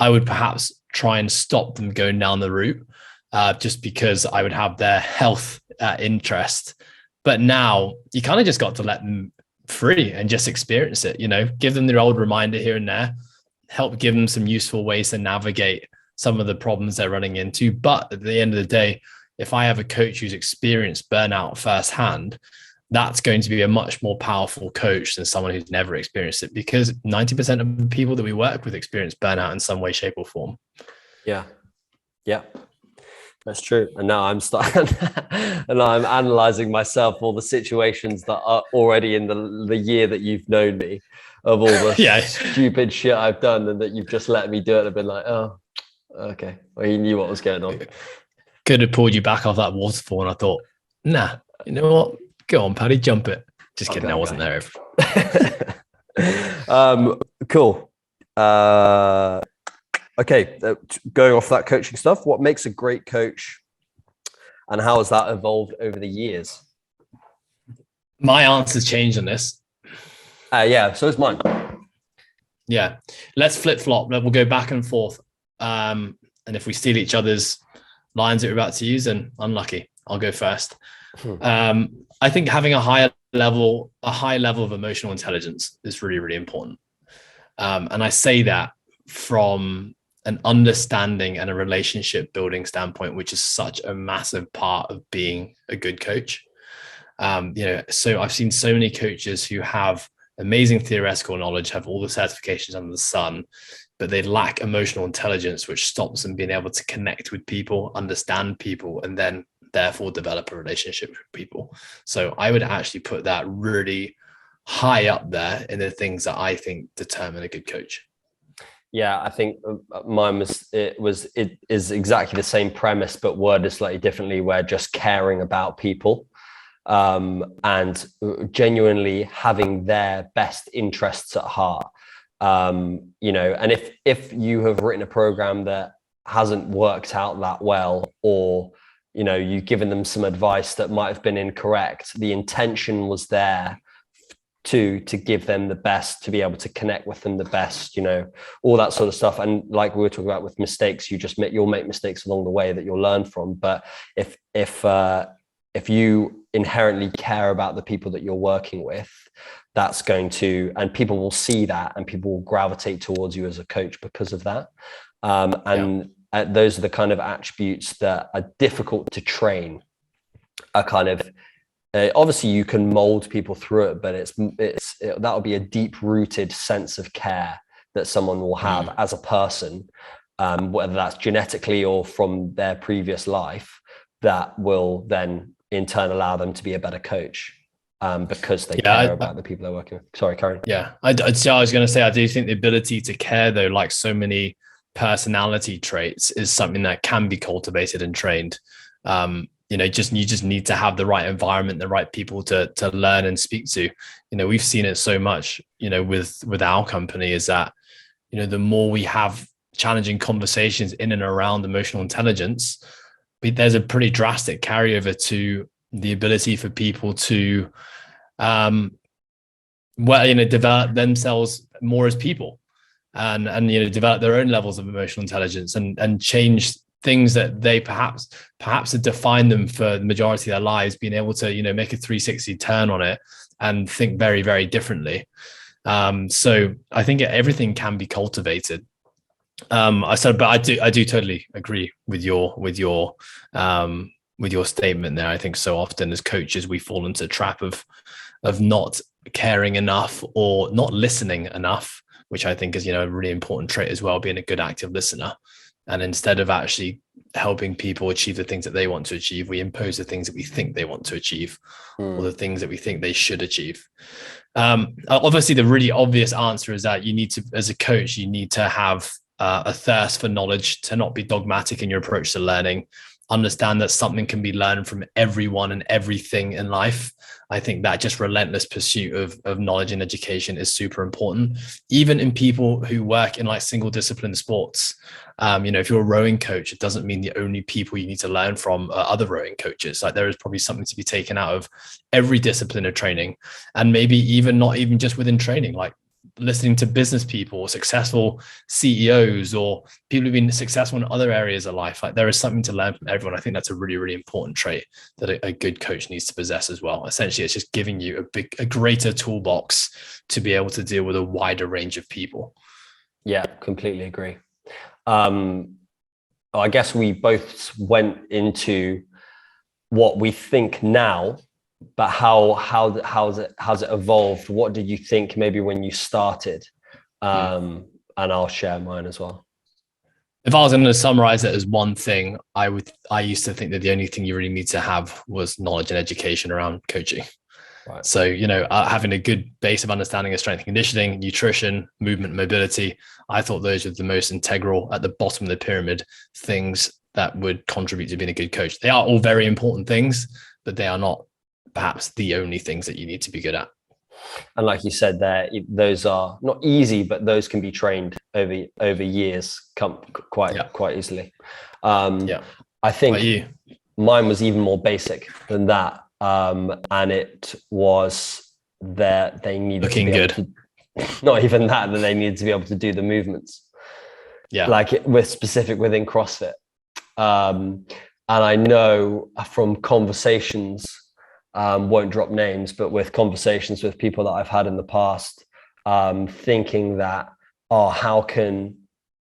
I would perhaps try and stop them going down the route, just because I would have their health interest. But now you kind of just got to let them free and just experience it, give them their old reminder here and there, help give them some useful ways to navigate some of the problems they're running into. But at the end of the day, if I have a coach who's experienced burnout firsthand, that's going to be a much more powerful coach than someone who's never experienced it, because 90% of the people that we work with experience burnout in some way, shape, or form. Yeah, that's true. And now I'm analyzing myself, all the situations that are already in the year that you've known me, of all the stupid shit I've done, and that you've just let me do it. I've been like, oh, okay. Well, he knew what was going on. Could have pulled you back off that waterfall, and I thought, nah, you know what? Go on, Paddy, jump it. Just kidding, I wasn't there. Cool. Okay, going off that coaching stuff, what makes a great coach, and how has that evolved over the years? My answer's changed on this. Yeah, so it's mine. Yeah, let's flip flop. We'll go back and forth. And if we steal each other's lines that we're about to use, then unlucky. I'll go first. I think having a high level of emotional intelligence is really, really important. And I say that from an understanding and a relationship building standpoint, which is such a massive part of being a good coach. So I've seen so many coaches who have amazing theoretical knowledge, have all the certifications under the sun, but they lack emotional intelligence, which stops them being able to connect with people, understand people, and then therefore develop a relationship with people. So I would actually put that really high up there in the things that I think determine a good coach. Yeah, I think mine it is exactly the same premise, but worded slightly differently, where just caring about people and genuinely having their best interests at heart. And if you have written a program that hasn't worked out that well, or you've given them some advice that might have been incorrect, the intention was there to give them the best, to be able to connect with them the best, all that sort of stuff. And like we were talking about with mistakes, you'll make mistakes along the way that you'll learn from. But if you inherently care about the people that you're working with, that's going to, and people will see that, and people will gravitate towards you as a coach because of that. Those are the kind of attributes that are difficult to train. Are kind of obviously you can mold people through it, but that'll be a deep-rooted sense of care that someone will have as a person, whether that's genetically or from their previous life, that will then in turn allow them to be a better coach because they care about the people they're working with. Sorry, Karen. Yeah, I was going to say, I do think the ability to care, though, like so many personality traits, is something that can be cultivated and trained. You just need to have the right environment, the right people to learn and speak to. We've seen it so much, with our company, is that, the more we have challenging conversations in and around emotional intelligence, there's a pretty drastic carryover to the ability for people to, develop themselves more as people, and develop their own levels of emotional intelligence and change things that they perhaps have defined them for the majority of their lives, being able to, make a 360 turn on it and think very, very differently. So I think everything can be cultivated. But I do totally agree with your statement there. I think so often as coaches, we fall into the trap of not caring enough or not listening enough, which I think is, a really important trait as well, being a good active listener. And instead of actually helping people achieve the things that they want to achieve, we impose the things that we think they want to achieve, or the things that we think they should achieve. Obviously, the really obvious answer is that you need to, as a coach, you need to have a thirst for knowledge, to not be dogmatic in your approach to learning, understand that something can be learned from everyone and everything in life. I think that just relentless pursuit of knowledge and education is super important, even in people who work in like single discipline sports. If you're a rowing coach, it doesn't mean the only people you need to learn from are other rowing coaches. Like, there is probably something to be taken out of every discipline of training, and maybe even not even just within training, like listening to business people, successful CEOs, or people who've been successful in other areas of life. Like, there is something to learn from everyone. I think that's a really, really important trait that a good coach needs to possess as well. Essentially, it's just giving you a greater toolbox to be able to deal with a wider range of people. Yeah, completely agree. I guess we both went into what we think now, but how's it evolved? What did you think maybe when you started? And I'll share mine as well. If I was going to summarize it as one thing, I used to think that the only thing you really need to have was knowledge and education around coaching. Right. So, having a good base of understanding of strength and conditioning, nutrition, movement, mobility, I thought those were the most integral, at the bottom of the pyramid, things that would contribute to being a good coach. They are all very important things, but they are not perhaps the only things that you need to be good at. And like you said there, those are not easy, but those can be trained over years, quite easily. I think mine was even more basic than that. And it was they needed looking to be good. able to, not even that they needed to be able to do the movements. Yeah. Like specific within CrossFit. And I know from conversations, won't drop names, but with conversations with people that I've had in the past, thinking that, oh, how can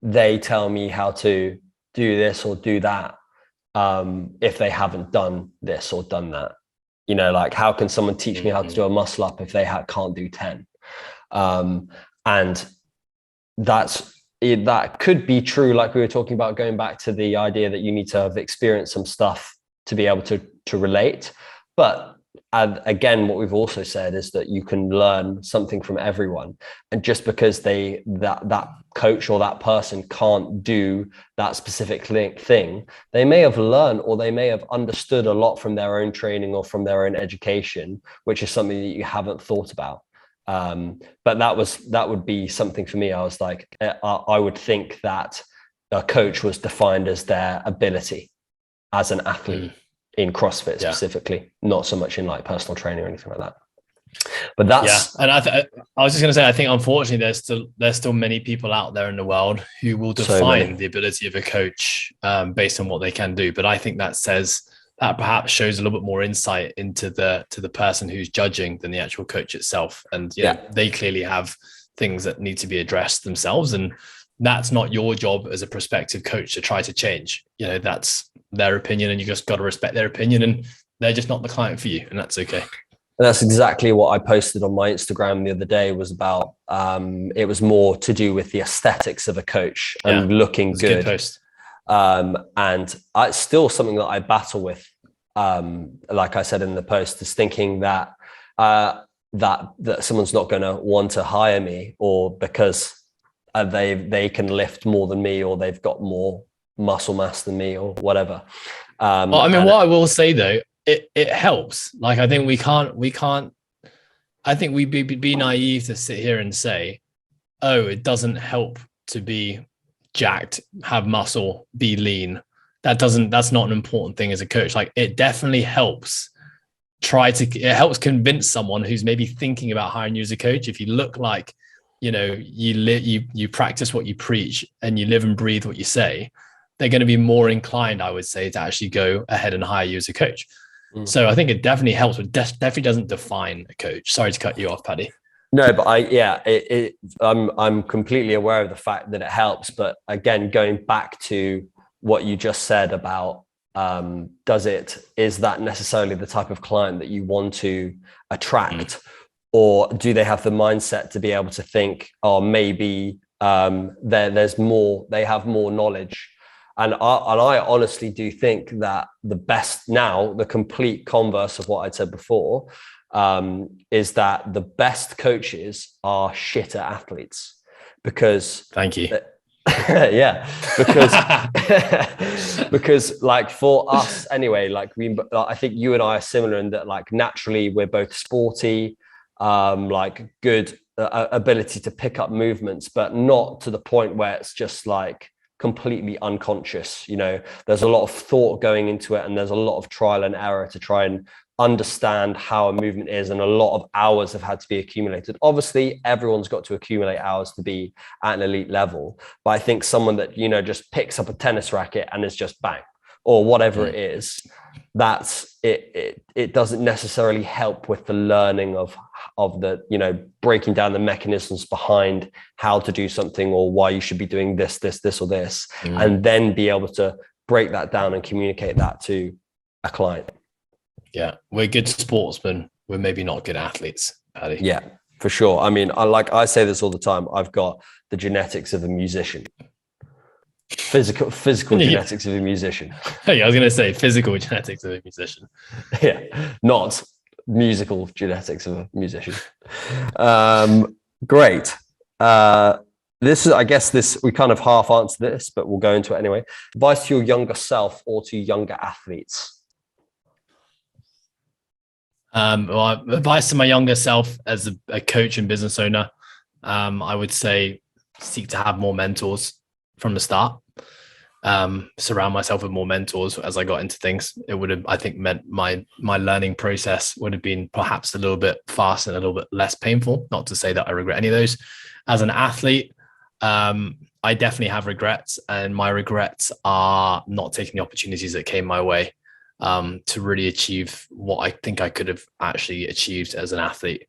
they tell me how to do this or do that if they haven't done this or done that? You know, like, how can someone teach me how to do a muscle up if they can't do 10? And that could be true, like we were talking about, going back to the idea that you need to have experienced some stuff to be able to relate. But again, what we've also said is that you can learn something from everyone. And just because that coach or that person can't do that specific thing, they may have learned or they may have understood a lot from their own training or from their own education, which is something that you haven't thought about. But that would be something for me. I was like, I would think that a coach was defined as their ability as an athlete in CrossFit specifically, not so much in like personal training or anything like that. But that's and I was just going to say, I think unfortunately there's still many people out there in the world who will define the ability of a coach based on what they can do. But I think that perhaps shows a little bit more insight into the person who's judging than the actual coach itself. And they clearly have things that need to be addressed themselves, and that's not your job as a prospective coach to try to change. You know, that's their opinion, and you just got to respect their opinion, and they're just not the client for you, and that's okay. And that's exactly what I posted on my Instagram the other day, was about it was more to do with the aesthetics of a coach and looking good. Good post. And it's still something that I battle with. Like I said in the post, is thinking that someone's not going to want to hire me, or because they can lift more than me, or they've got more muscle mass than me, or whatever. What I will say though, it helps. Like, I think we can't. I think we'd be naive to sit here and say, oh, it doesn't help to be jacked, have muscle, be lean. That's not an important thing as a coach. Like, it definitely helps. It helps convince someone who's maybe thinking about hiring you as a coach. If you look like, you know, you practice what you preach and you live and breathe what you say, they're going to be more inclined, I would say, to actually go ahead and hire you as a coach. So I think it definitely helps, but definitely doesn't define a coach. Sorry to cut you off, Paddy. No, but I'm completely aware of the fact that it helps. But again, going back to what you just said about, is that necessarily the type of client that you want to attract, or do they have the mindset to be able to think, oh, maybe there's more, they have more knowledge. And I honestly do think that the complete converse of what I'd said before, is that the best coaches are shitter athletes. Because thank you. Because like, for us anyway, like I think you and I are similar in that, like, naturally we're both sporty, like good ability to pick up movements, but not to the point where it's just like completely unconscious. You know, there's a lot of thought going into it, and there's a lot of trial and error to try and understand how a movement is, and a lot of hours have had to be accumulated. Obviously, everyone's got to accumulate hours to be at an elite level, but I think someone that, you know, just picks up a tennis racket and is just bang, or whatever it is, that's it. It doesn't necessarily help with the learning of the, you know, breaking down the mechanisms behind how to do something, or why you should be doing this or this, and then be able to break that down and communicate that to a client. Yeah, we're good sportsmen. We're maybe not good athletes, Paddy. Yeah, for sure. I mean, I say this all the time. I've got the genetics of a musician. Physical genetics of a musician. Hey, I was going to say physical genetics of a musician. Yeah, not musical genetics of a musician. Great. We kind of half answered this, but we'll go into it anyway. Advice to your younger self or to younger athletes. Well, advice to my younger self as a coach and business owner, I would say seek to have more mentors from the start. surround myself with more mentors as I got into things, it would have, I think, meant my learning process would have been perhaps a little bit faster and a little bit less painful. Not to say that I regret any of those. As an athlete, I definitely have regrets, and my regrets are not taking the opportunities that came my way to really achieve what I think I could have actually achieved as an athlete.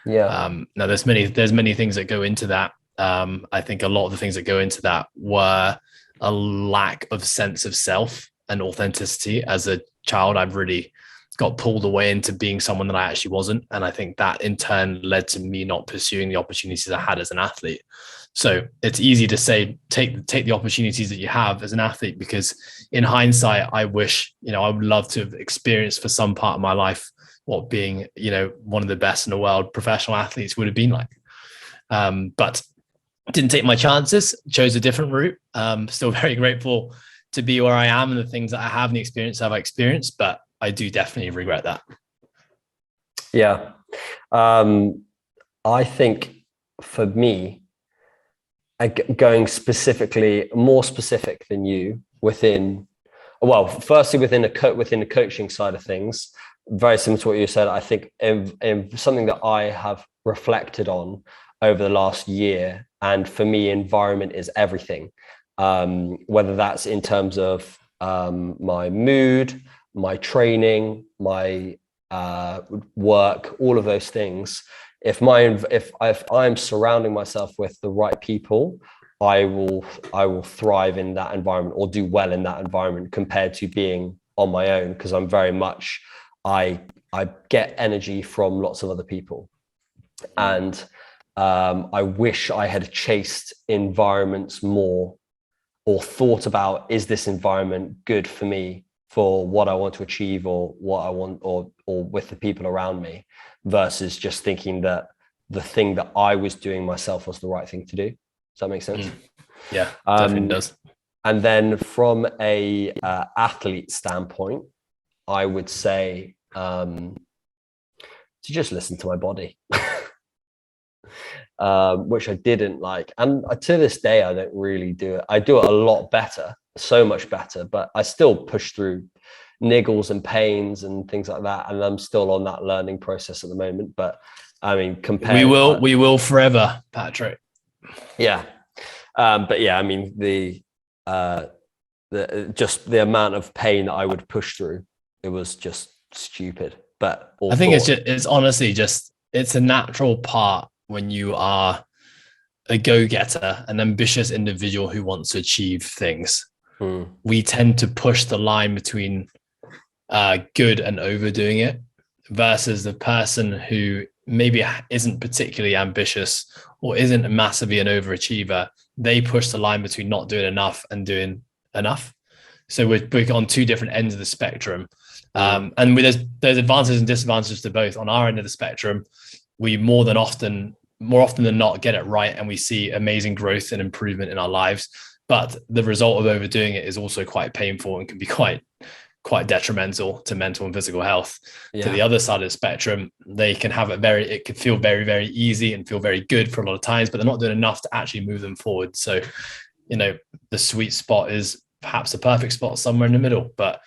Now there's many things that go into that. I think a lot of the things that go into that were a lack of sense of self and authenticity. As a child, I've really got pulled away into being someone that I actually wasn't. And I think that in turn led to me not pursuing the opportunities I had as an athlete. So it's easy to say, take the opportunities that you have as an athlete, because in hindsight, I wish, I would love to have experienced for some part of my life what being, one of the best in the world professional athletes would have been like. But didn't take my chances, chose a different route. Still very grateful to be where I am and the things that I have and the experience I've experienced, but I do definitely regret that. Yeah. I think for me, going more specific than you firstly within the coaching side of things, very similar to what you said. I think in something that I have reflected on over the last year, and for me, environment is everything. Whether that's in terms of my mood, my training, my work, all of those things. If I'm surrounding myself with the right people, I will thrive in that environment or do well in that environment compared to being on my own, because I'm very much I get energy from lots of other people, and I wish I had chased environments more, or thought about, is this environment good for me for what I want to achieve or what I want, or with the people around me, versus just thinking that the thing that I was doing myself was the right thing to do. Does that make sense? Yeah, definitely does. And then from a athlete standpoint, I would say to just listen to my body. Which I didn't like, and to this day I don't really do it. I do it a lot better, so much better, but I still push through niggles and pains and things like that, and I'm still on that learning process at the moment. But I mean, we will forever, Patrick. But yeah, I mean, the amount of pain that I would push through, it was just stupid. But I think it's honestly just, it's a natural part when you are a go-getter, an ambitious individual who wants to achieve things. We tend to push the line between good and overdoing it, versus the person who maybe isn't particularly ambitious or isn't massively an overachiever. They push the line between not doing enough and doing enough. So we're on two different ends of the spectrum. And there's advantages and disadvantages to both. On our end of the spectrum, we more often than not get it right, and we see amazing growth and improvement in our lives. But the result of overdoing it is also quite painful and can be quite detrimental to mental and physical health. To the other side of the spectrum, they can have it could feel very, very easy and feel very good for a lot of times, but they're not doing enough to actually move them forward. So, the sweet spot is perhaps a perfect spot somewhere in the middle, but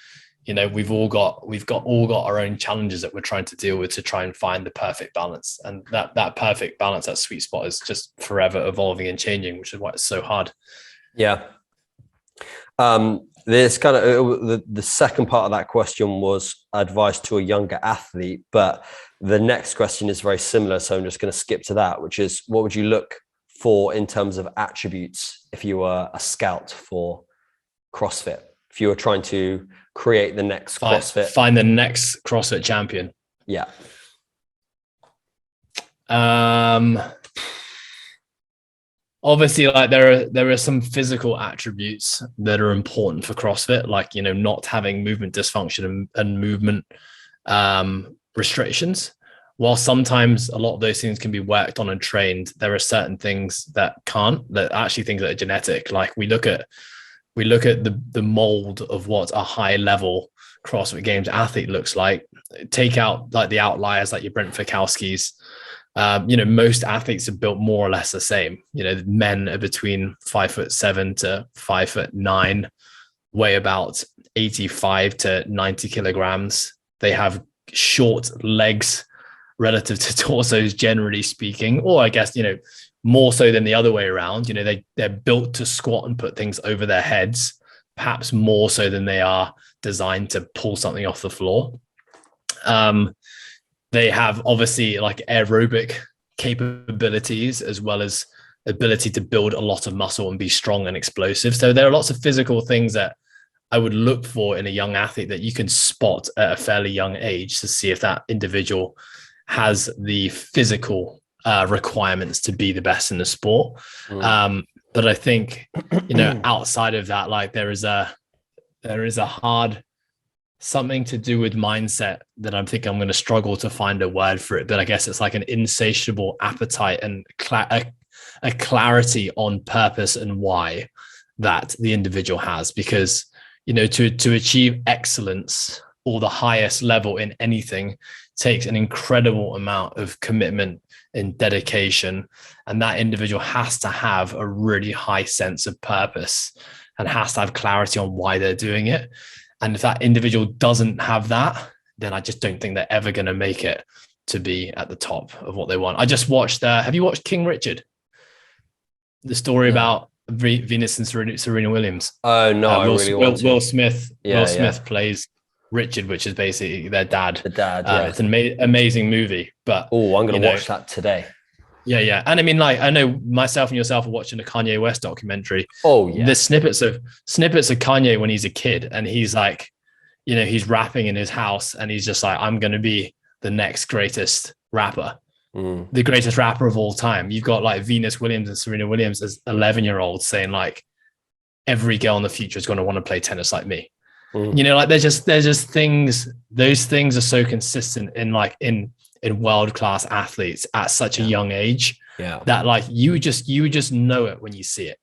we've all got our own challenges that we're trying to deal with to try and find the perfect balance. And that perfect balance, that sweet spot, is just forever evolving and changing, which is why it's so hard. Yeah. There's kind of the second part of that question was advice to a younger athlete, but the next question is very similar. So I'm just going to skip to that, which is, what would you look for in terms of attributes if you were a scout for CrossFit? If you were trying to create the next CrossFit, find the next CrossFit champion. Yeah. Obviously, like there are some physical attributes that are important for CrossFit, like not having movement dysfunction and movement restrictions. While sometimes a lot of those things can be worked on and trained, there are certain things that can't. That are actually things that are genetic. Like we look at the mold of what a high level CrossFit Games athlete looks like. Take out like the outliers, like your Brent Fikowskis, Most athletes are built more or less the same. Men are between 5'7" to 5'9", weigh about 85 to 90 kilograms. They have short legs relative to torsos, generally speaking, or I guess, more so than the other way around. They're built to squat and put things over their heads, perhaps more so than they are designed to pull something off the floor. They have obviously like aerobic capabilities as well as ability to build a lot of muscle and be strong and explosive. So there are lots of physical things that I would look for in a young athlete that you can spot at a fairly young age to see if that individual has the physical requirements to be the best in the sport. But I think, outside of that, like there is a hard something to do with mindset that I'm thinking I'm going to struggle to find a word for it. But I guess it's like an insatiable appetite and a clarity on purpose and why that the individual has, because, to achieve excellence or the highest level in anything takes an incredible amount of commitment and dedication. And that individual has to have a really high sense of purpose and has to have clarity on why they're doing it. And if that individual doesn't have that, then I just don't think they're ever going to make it to be at the top of what they want. I just watched, have you watched King Richard? The story about Venus and Serena Williams. Oh, no, I really want to. Will Smith plays Richard, which is basically their dad. The dad, yeah. It's an amazing movie. But I'm going to watch that today. Yeah. And I mean, like, I know myself and yourself are watching a Kanye West documentary. Oh, yeah. There's snippets of Kanye when he's a kid, and he's like, he's rapping in his house and he's just like, I'm going to be the next greatest rapper, the greatest rapper of all time. You've got like Venus Williams and Serena Williams as 11-year-olds saying like, every girl in the future is going to want to play tennis like me. Like there's just things, those things are so consistent in world-class athletes at such a young age that like you just know it when you see it.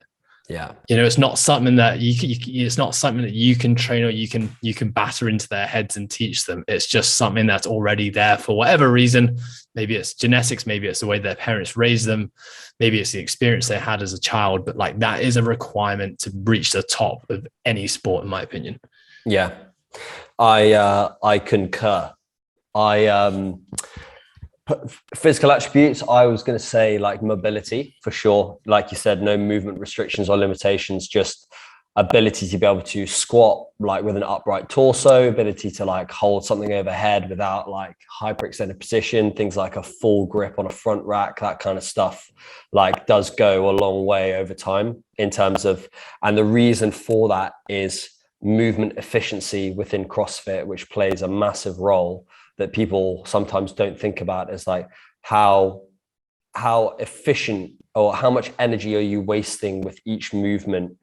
It's not something that it's not something that you can train or you can batter into their heads and teach them. It's just something that's already there for whatever reason. Maybe it's genetics, maybe it's the way their parents raised them, maybe it's the experience they had as a child, but like that is a requirement to reach the top of any sport, in my opinion. I concur. Physical attributes, I was going to say like mobility for sure. Like you said, no movement restrictions or limitations, just ability to be able to squat like with an upright torso, ability to like hold something overhead without like hyperextended position, things like a full grip on a front rack, that kind of stuff like does go a long way over time in terms of, and the reason for that is movement efficiency within CrossFit, which plays a massive role that people sometimes don't think about, is like how efficient or how much energy are you wasting with each movement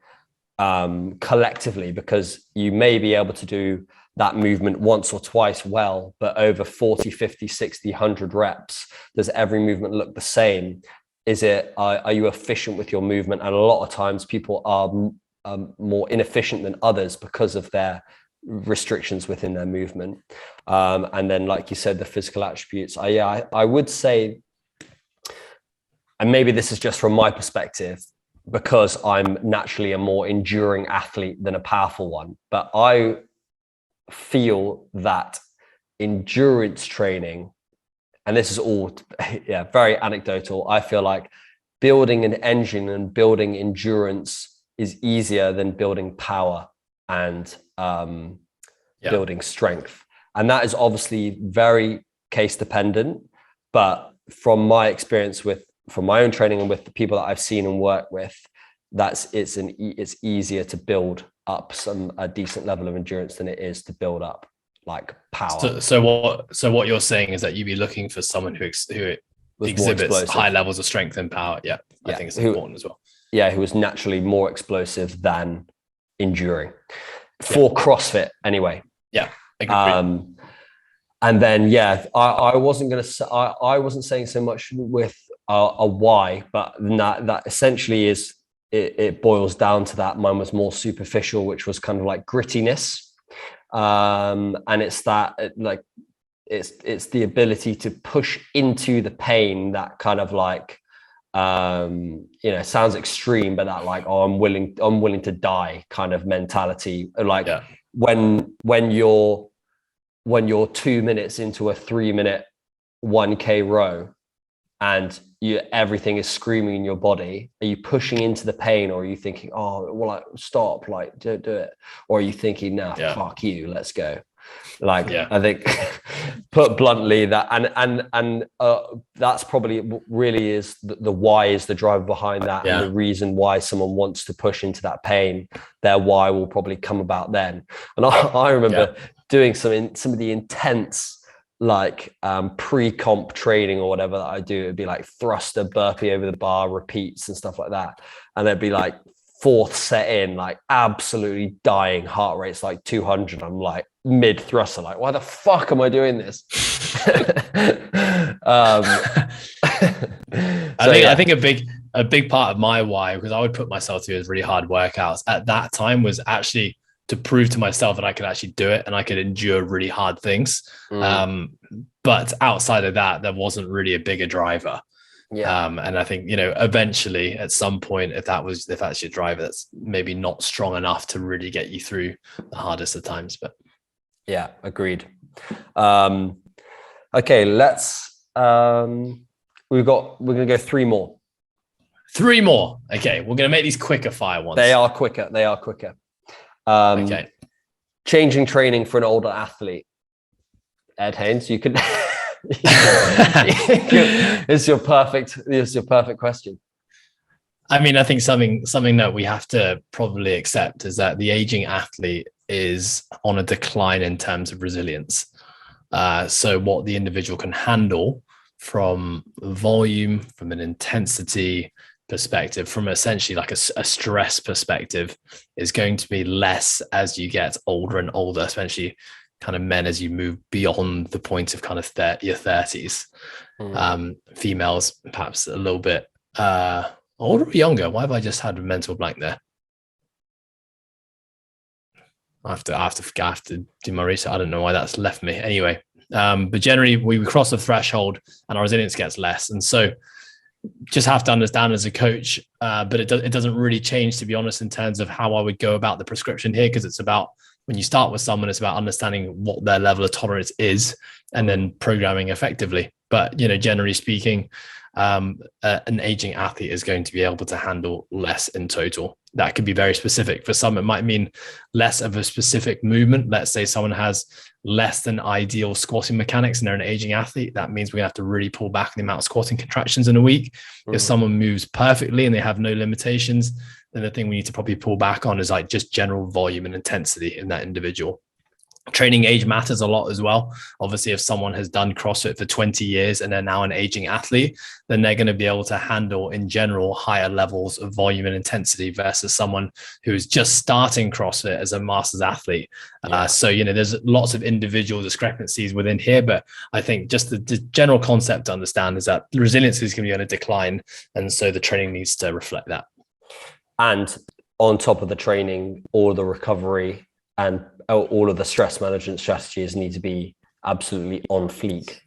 collectively, because you may be able to do that movement once or twice well, but over 40, 50, 60, 100 reps, does every movement look the same? Are you efficient with your movement? And a lot of times people are more inefficient than others because of their restrictions within their movement. And then, like you said, the physical attributes. I would say, and maybe this is just from my perspective, because I'm naturally a more enduring athlete than a powerful one, but I feel that endurance training, and this is all very anecdotal, I feel like building an engine and building endurance is easier than building power and building strength. And that is obviously very case dependent, but from my experience from my own training and with the people that I've seen and worked with, it's easier to build up a decent level of endurance than it is to build up like power. So what you're saying is that you'd be looking for someone who exhibits high levels of strength and power. I think it's important as well. Who was naturally more explosive than enduring for CrossFit anyway. And then I wasn't going to say, I wasn't saying so much with a why, but that essentially is it boils down to that. Mine was more superficial, which was kind of like grittiness, and it's that like it's the ability to push into the pain, that kind of like, sounds extreme, but that like, I'm willing to die kind of mentality. Like when you're 2 minutes into a 3-minute 1K row and everything is screaming in your body, are you pushing into the pain, or are you thinking, oh, well, like, stop, like, don't do it? Or are you thinking, nah, fuck you, let's go? Like, I think put bluntly, that and that's probably really is the why, is the driver behind that. And the reason why someone wants to push into that pain, their why will probably come about then. And I remember doing some of the intense like pre-comp training or whatever that I do. It'd be like thruster, burpee over the bar, repeats and stuff like that, and there'd be like fourth set in, like absolutely dying, heart rate's like 200. I'm like mid thruster, like, why the fuck am I doing this? I think a big part of my why, because I would put myself through really hard workouts at that time, was actually to prove to myself that I could actually do it and I could endure really hard things. But outside of that, there wasn't really a bigger driver. And I think, eventually at some point, if that's your driver, that's maybe not strong enough to really get you through the hardest of times. But yeah, agreed. Okay, let's we're gonna go 3 more. 3 more. Okay, we're gonna make these quicker fire ones. They are quicker. Okay. Changing training for an older athlete. Ed Haynes, you can it's your perfect question. I mean, I think something that we have to probably accept is that the aging athlete is on a decline in terms of resilience. So what the individual can handle from volume, from an intensity perspective, from essentially like a stress perspective, is going to be less as you get older and older, especially kind of men as you move beyond the point of kind of your 30s. Females perhaps a little bit older or younger. Why have I just had a mental blank there? I have to do my research. I don't know why that's left me. Anyway, but generally we cross the threshold and our resilience gets less. And so just have to understand as a coach, but it doesn't really change, to be honest, in terms of how I would go about the prescription here, because it's about, when you start with someone, it's about understanding what their level of tolerance is and then programming effectively. But, generally speaking, an aging athlete is going to be able to handle less in total. That could be very specific. For some, it might mean less of a specific movement. Let's say someone has less than ideal squatting mechanics and they're an aging athlete. That means we're gonna have to really pull back the amount of squatting contractions in a week. If someone moves perfectly and they have no limitations, then the thing we need to probably pull back on is like just general volume and intensity in that individual. Training age matters a lot as well. Obviously, if someone has done CrossFit for 20 years and they're now an aging athlete, then they're going to be able to handle, in general, higher levels of volume and intensity versus someone who's just starting CrossFit as a master's athlete. So, there's lots of individual discrepancies within here, but I think just the general concept to understand is that resilience is going to be on a decline. And so the training needs to reflect that. And on top of the training, all of the recovery and all of the stress management strategies need to be absolutely on fleek.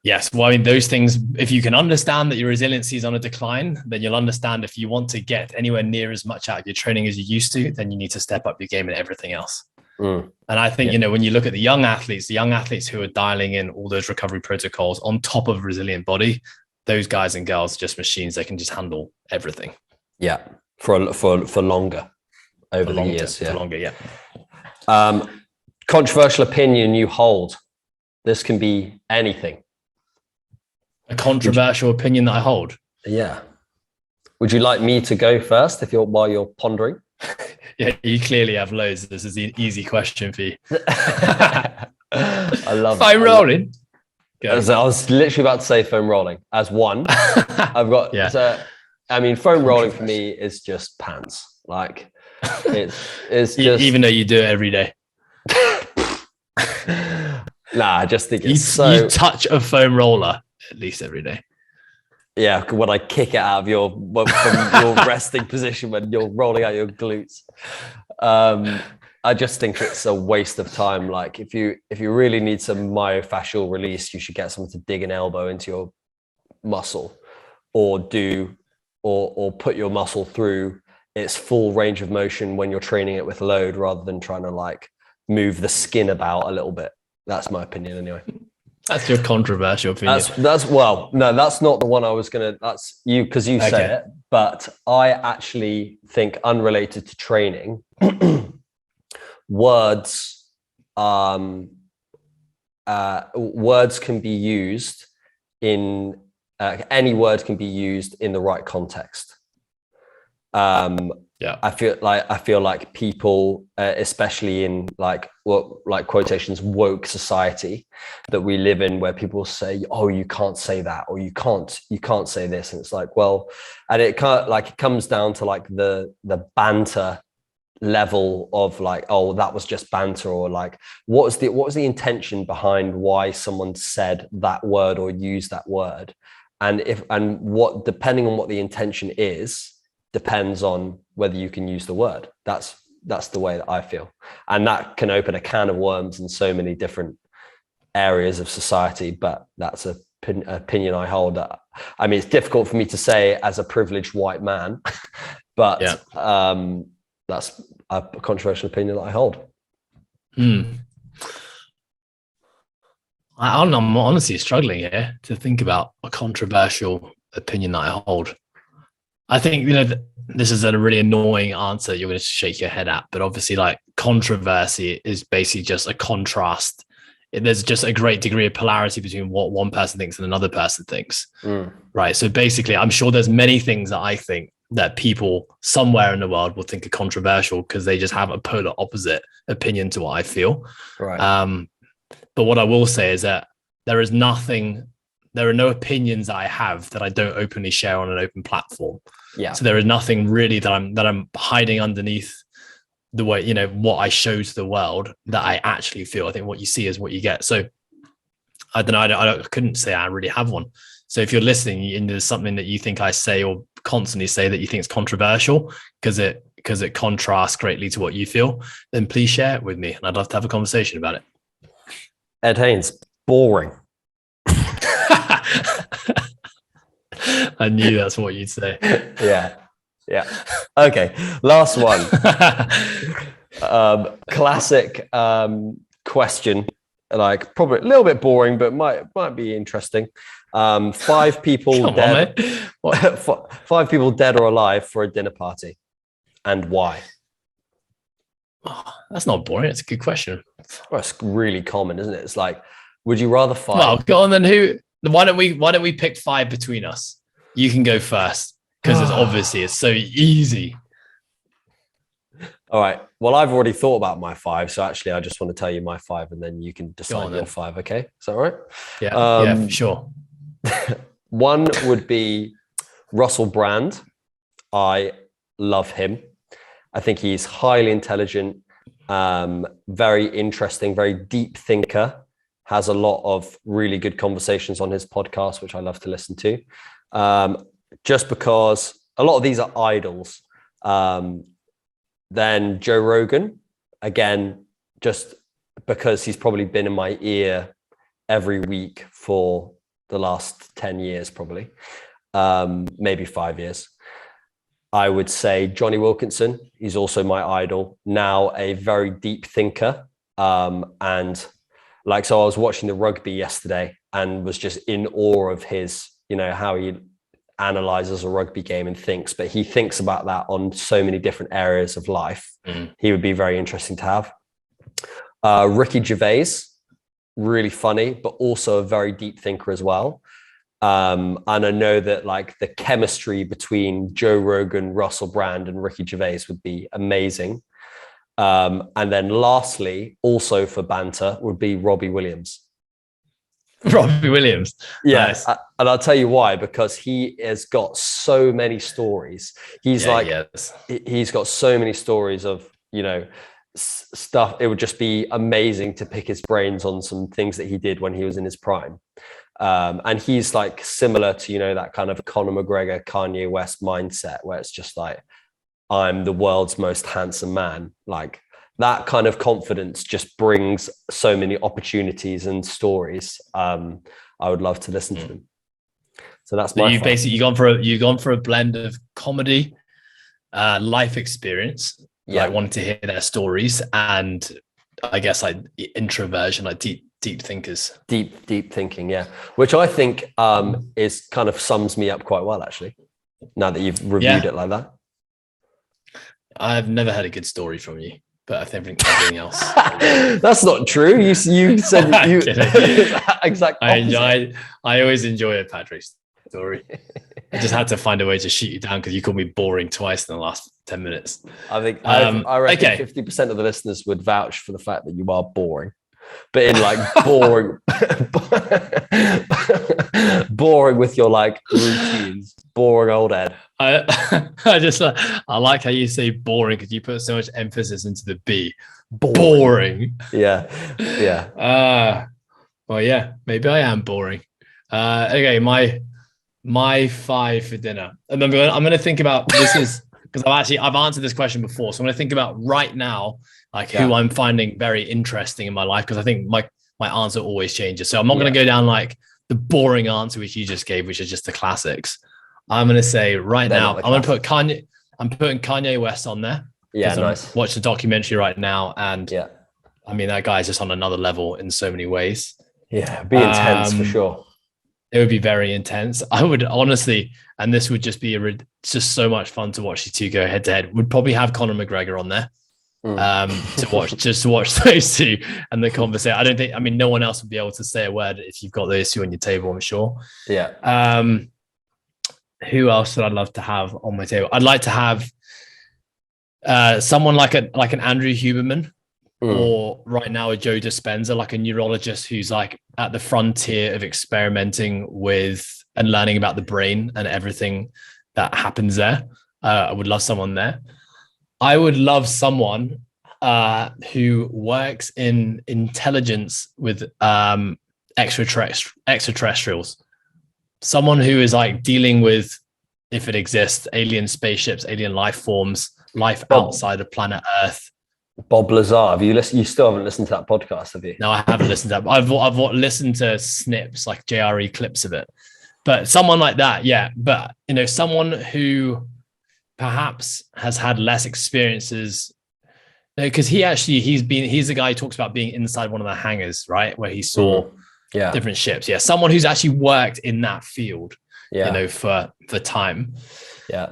Yes. Well, I mean, those things, if you can understand that your resiliency is on a decline, then you'll understand if you want to get anywhere near as much out of your training as you used to, then you need to step up your game and everything else. And I think, when you look at the young athletes who are dialing in all those recovery protocols on top of a resilient body, those guys and girls are just machines. They can just handle everything. Yeah. For longer over the years. For longer, yeah. Controversial opinion you hold. This can be anything. A controversial opinion that I hold? Yeah. Would you like me to go first while you're pondering? Yeah, you clearly have loads. This is an easy question for you. I love it. Foam rolling. I was literally about to say foam rolling as one. I've got foam rolling for me is just pants. Like it's just, even though you do it every day. Nah, I just think you touch a foam roller at least every day. Yeah, when I kick it out of from your resting position when you're rolling out your glutes. I just think it's a waste of time. Like if you really need some myofascial release, you should get someone to dig an elbow into your muscle, or put your muscle through its full range of motion when you're training it with load, rather than trying to like move the skin about a little bit. That's my opinion anyway. That's your controversial opinion. That's well, no, that's not the one I was gonna. That's you, because you said it. But I actually think, unrelated to training, words can be used in any word can be used in the right context. I feel like people, especially in like quotations woke society that we live in, where people say, oh, you can't say that, or you can't say this, and it's like, well, and it comes down to like the banter level of like, oh, that was just banter, or like what was the intention behind why someone said that word or used that word, and depending on what the intention is, depends on whether you can use the word. That's the way that I feel, and that can open a can of worms in so many different areas of society. But that's an opinion I hold. I mean, it's difficult for me to say as a privileged white man, but that's a controversial opinion that I hold. I'm honestly struggling here to think about a controversial opinion that I hold. I think, this is a really annoying answer you're going to shake your head at, but obviously like controversy is basically just a contrast. There's just a great degree of polarity between what one person thinks and another person thinks. Right. So basically, I'm sure there's many things that I think that people somewhere in the world will think are controversial because they just have a polar opposite opinion to what I feel. Right. But what I will say is that there are no opinions that I have that I don't openly share on an open platform. Yeah. So there is nothing really that I'm hiding underneath the way, what I show to the world that I actually feel. I think what you see is what you get. So I don't know. I couldn't say I really have one. So if you're listening and there's something that you think I say or constantly say that you think is controversial because it contrasts greatly to what you feel, then please share it with me. And I'd love to have a conversation about it. Ed Haynes, boring. I knew that's what you'd say. Yeah. Okay. Last one. Classic question. Like probably a little bit boring, but might be interesting. 5 people dead. Five people dead or alive for a dinner party, and why? Oh, that's not boring. It's a good question. Well, it's really common, isn't it? It's like, would you rather fight? Well, go on then. Why don't we pick 5 between us? You can go first because it's so easy. All right. Well, I've already thought about my 5, so actually, I just want to tell you my 5, and then you can decide your 5. Okay, is that all right? Yeah. For sure. One would be Russell Brand. I love him. I think he's highly intelligent, very interesting, very deep thinker. Has a lot of really good conversations on his podcast, which I love to listen to. Just because a lot of these are idols. Then Joe Rogan, again, just because he's probably been in my ear every week for the last 10 years, probably, maybe 5 years. I would say Johnny Wilkinson. He's also my idol, now a very deep thinker. And like, so I was watching the rugby yesterday and was just in awe of his, how he analyzes a rugby game and thinks, but he thinks about that on so many different areas of life. He would be very interesting to have. Ricky Gervais, really funny, but also a very deep thinker as well. And I know that like the chemistry between Joe Rogan, Russell Brand, and Ricky Gervais would be amazing. And then lastly, also for banter, would be Robbie Williams. Robbie Williams. Yes. Nice. And I'll tell you why, because he has got so many stories. He's he's got so many stories of, stuff. It would just be amazing to pick his brains on some things that he did when he was in his prime. And he's like similar to, that kind of Conor McGregor, Kanye West mindset, where it's just like, I'm the world's most handsome man. Like, that kind of confidence just brings so many opportunities and stories. I would love to listen to them. So that's my. You've basically you've gone for a blend of comedy, life experience, like wanting to hear their stories, and I guess like introversion, like deep thinkers. Deep thinking, yeah. Which I think is kind of sums me up quite well, actually. Now that you've reviewed it like that. I've never had a good story from you. But I think everything else. That's not true. You said you exactly. I always enjoy a Patrick's story. I just had to find a way to shoot you down because you called me boring twice in the last 10 minutes. I think I reckon 50% of the listeners would vouch for the fact that you are boring. But in like boring with your like routines, boring old Ed. I like how you say boring because you put so much emphasis into the B. Boring. Yeah. Well, yeah, maybe I am boring. Okay, my 5 for dinner. And I'm going to think about this is because I've answered this question before, so I'm going to think about right now. Like who I'm finding very interesting in my life, because I think my answer always changes. So I'm not going to go down like the boring answer which you just gave, which is just the classics. I'm going to say now, I'm going to put Kanye. I'm putting Kanye West on there. Yeah, nice. Watch the documentary right now, and I mean that guy's just on another level in so many ways. Yeah, be intense for sure. It would be very intense. I would honestly, and this would just be just so much fun to watch you two go head to head. Would probably have Conor McGregor on there. To watch those two and the conversation. I mean no one else would be able to say a word if you've got those two on your table, I'm sure. Who else would I love to have on my table? I'd like to have someone like an Andrew Huberman, or right now a Joe Dispenza, like a neurologist who's like at the frontier of experimenting with and learning about the brain and everything that happens there. I would love someone there. I would love someone who works in intelligence with extraterrestrials. Someone who is like dealing with, if it exists, alien spaceships, alien life forms, life outside of planet Earth. Bob Lazar, have you listened? You still haven't listened to that podcast, have you? No, I haven't listened to that. I've listened to snips, like JRE clips of it. But someone like that, yeah. But someone who perhaps has had less experiences, because he's the guy who talks about being inside one of the hangars, right, where he saw different ships. Yeah, someone who's actually worked in that field, for time. Yeah.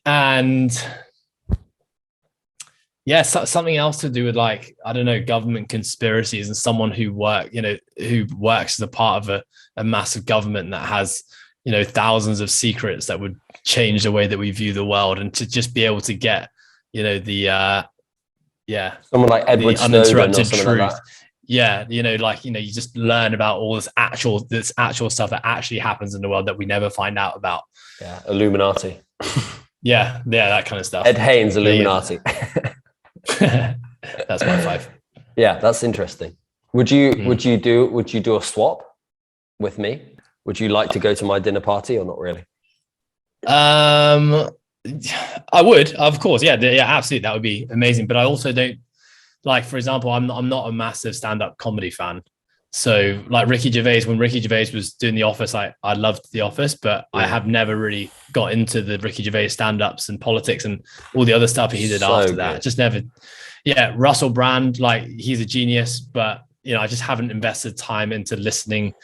And something else to do with like, I don't know, government conspiracies, and someone who works as a part of a massive government that has thousands of secrets that would change the way that we view the world, and to just be able to get someone like Edward Snowden uninterrupted truth. Like that. You just learn about all this actual stuff that actually happens in the world that we never find out about. Yeah, Illuminati. yeah, that kind of stuff. Ed Haynes, Illuminati. That's my 5. Yeah, that's interesting. Would you do a swap with me? Would you like to go to my dinner party or not really? I would, of course. Yeah, absolutely. That would be amazing. But I also don't like, for example, I'm not a massive stand-up comedy fan. So like Ricky Gervais, when Ricky Gervais was doing The Office, I loved The Office, but I have never really got into the Ricky Gervais stand-ups and politics and all the other stuff he did after that. Just never. Yeah, Russell Brand, like he's a genius, but I just haven't invested time into listening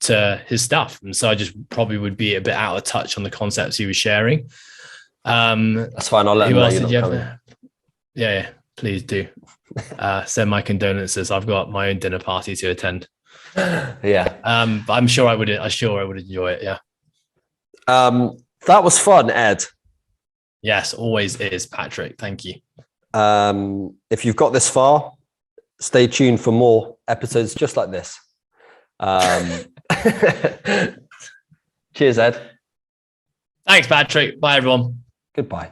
to his stuff, and so I just probably would be a bit out of touch on the concepts he was sharing. That's fine. I'll let him know you're not coming. Yeah, please do. Send my condolences. I've got my own dinner party to attend. Yeah. But I'm sure I would enjoy it. Yeah. That was fun, Ed. Yes, always is, Patrick. Thank you. If you've got this far, stay tuned for more episodes just like this. Cheers, Ed. Thanks, Patrick. Bye, everyone. Goodbye.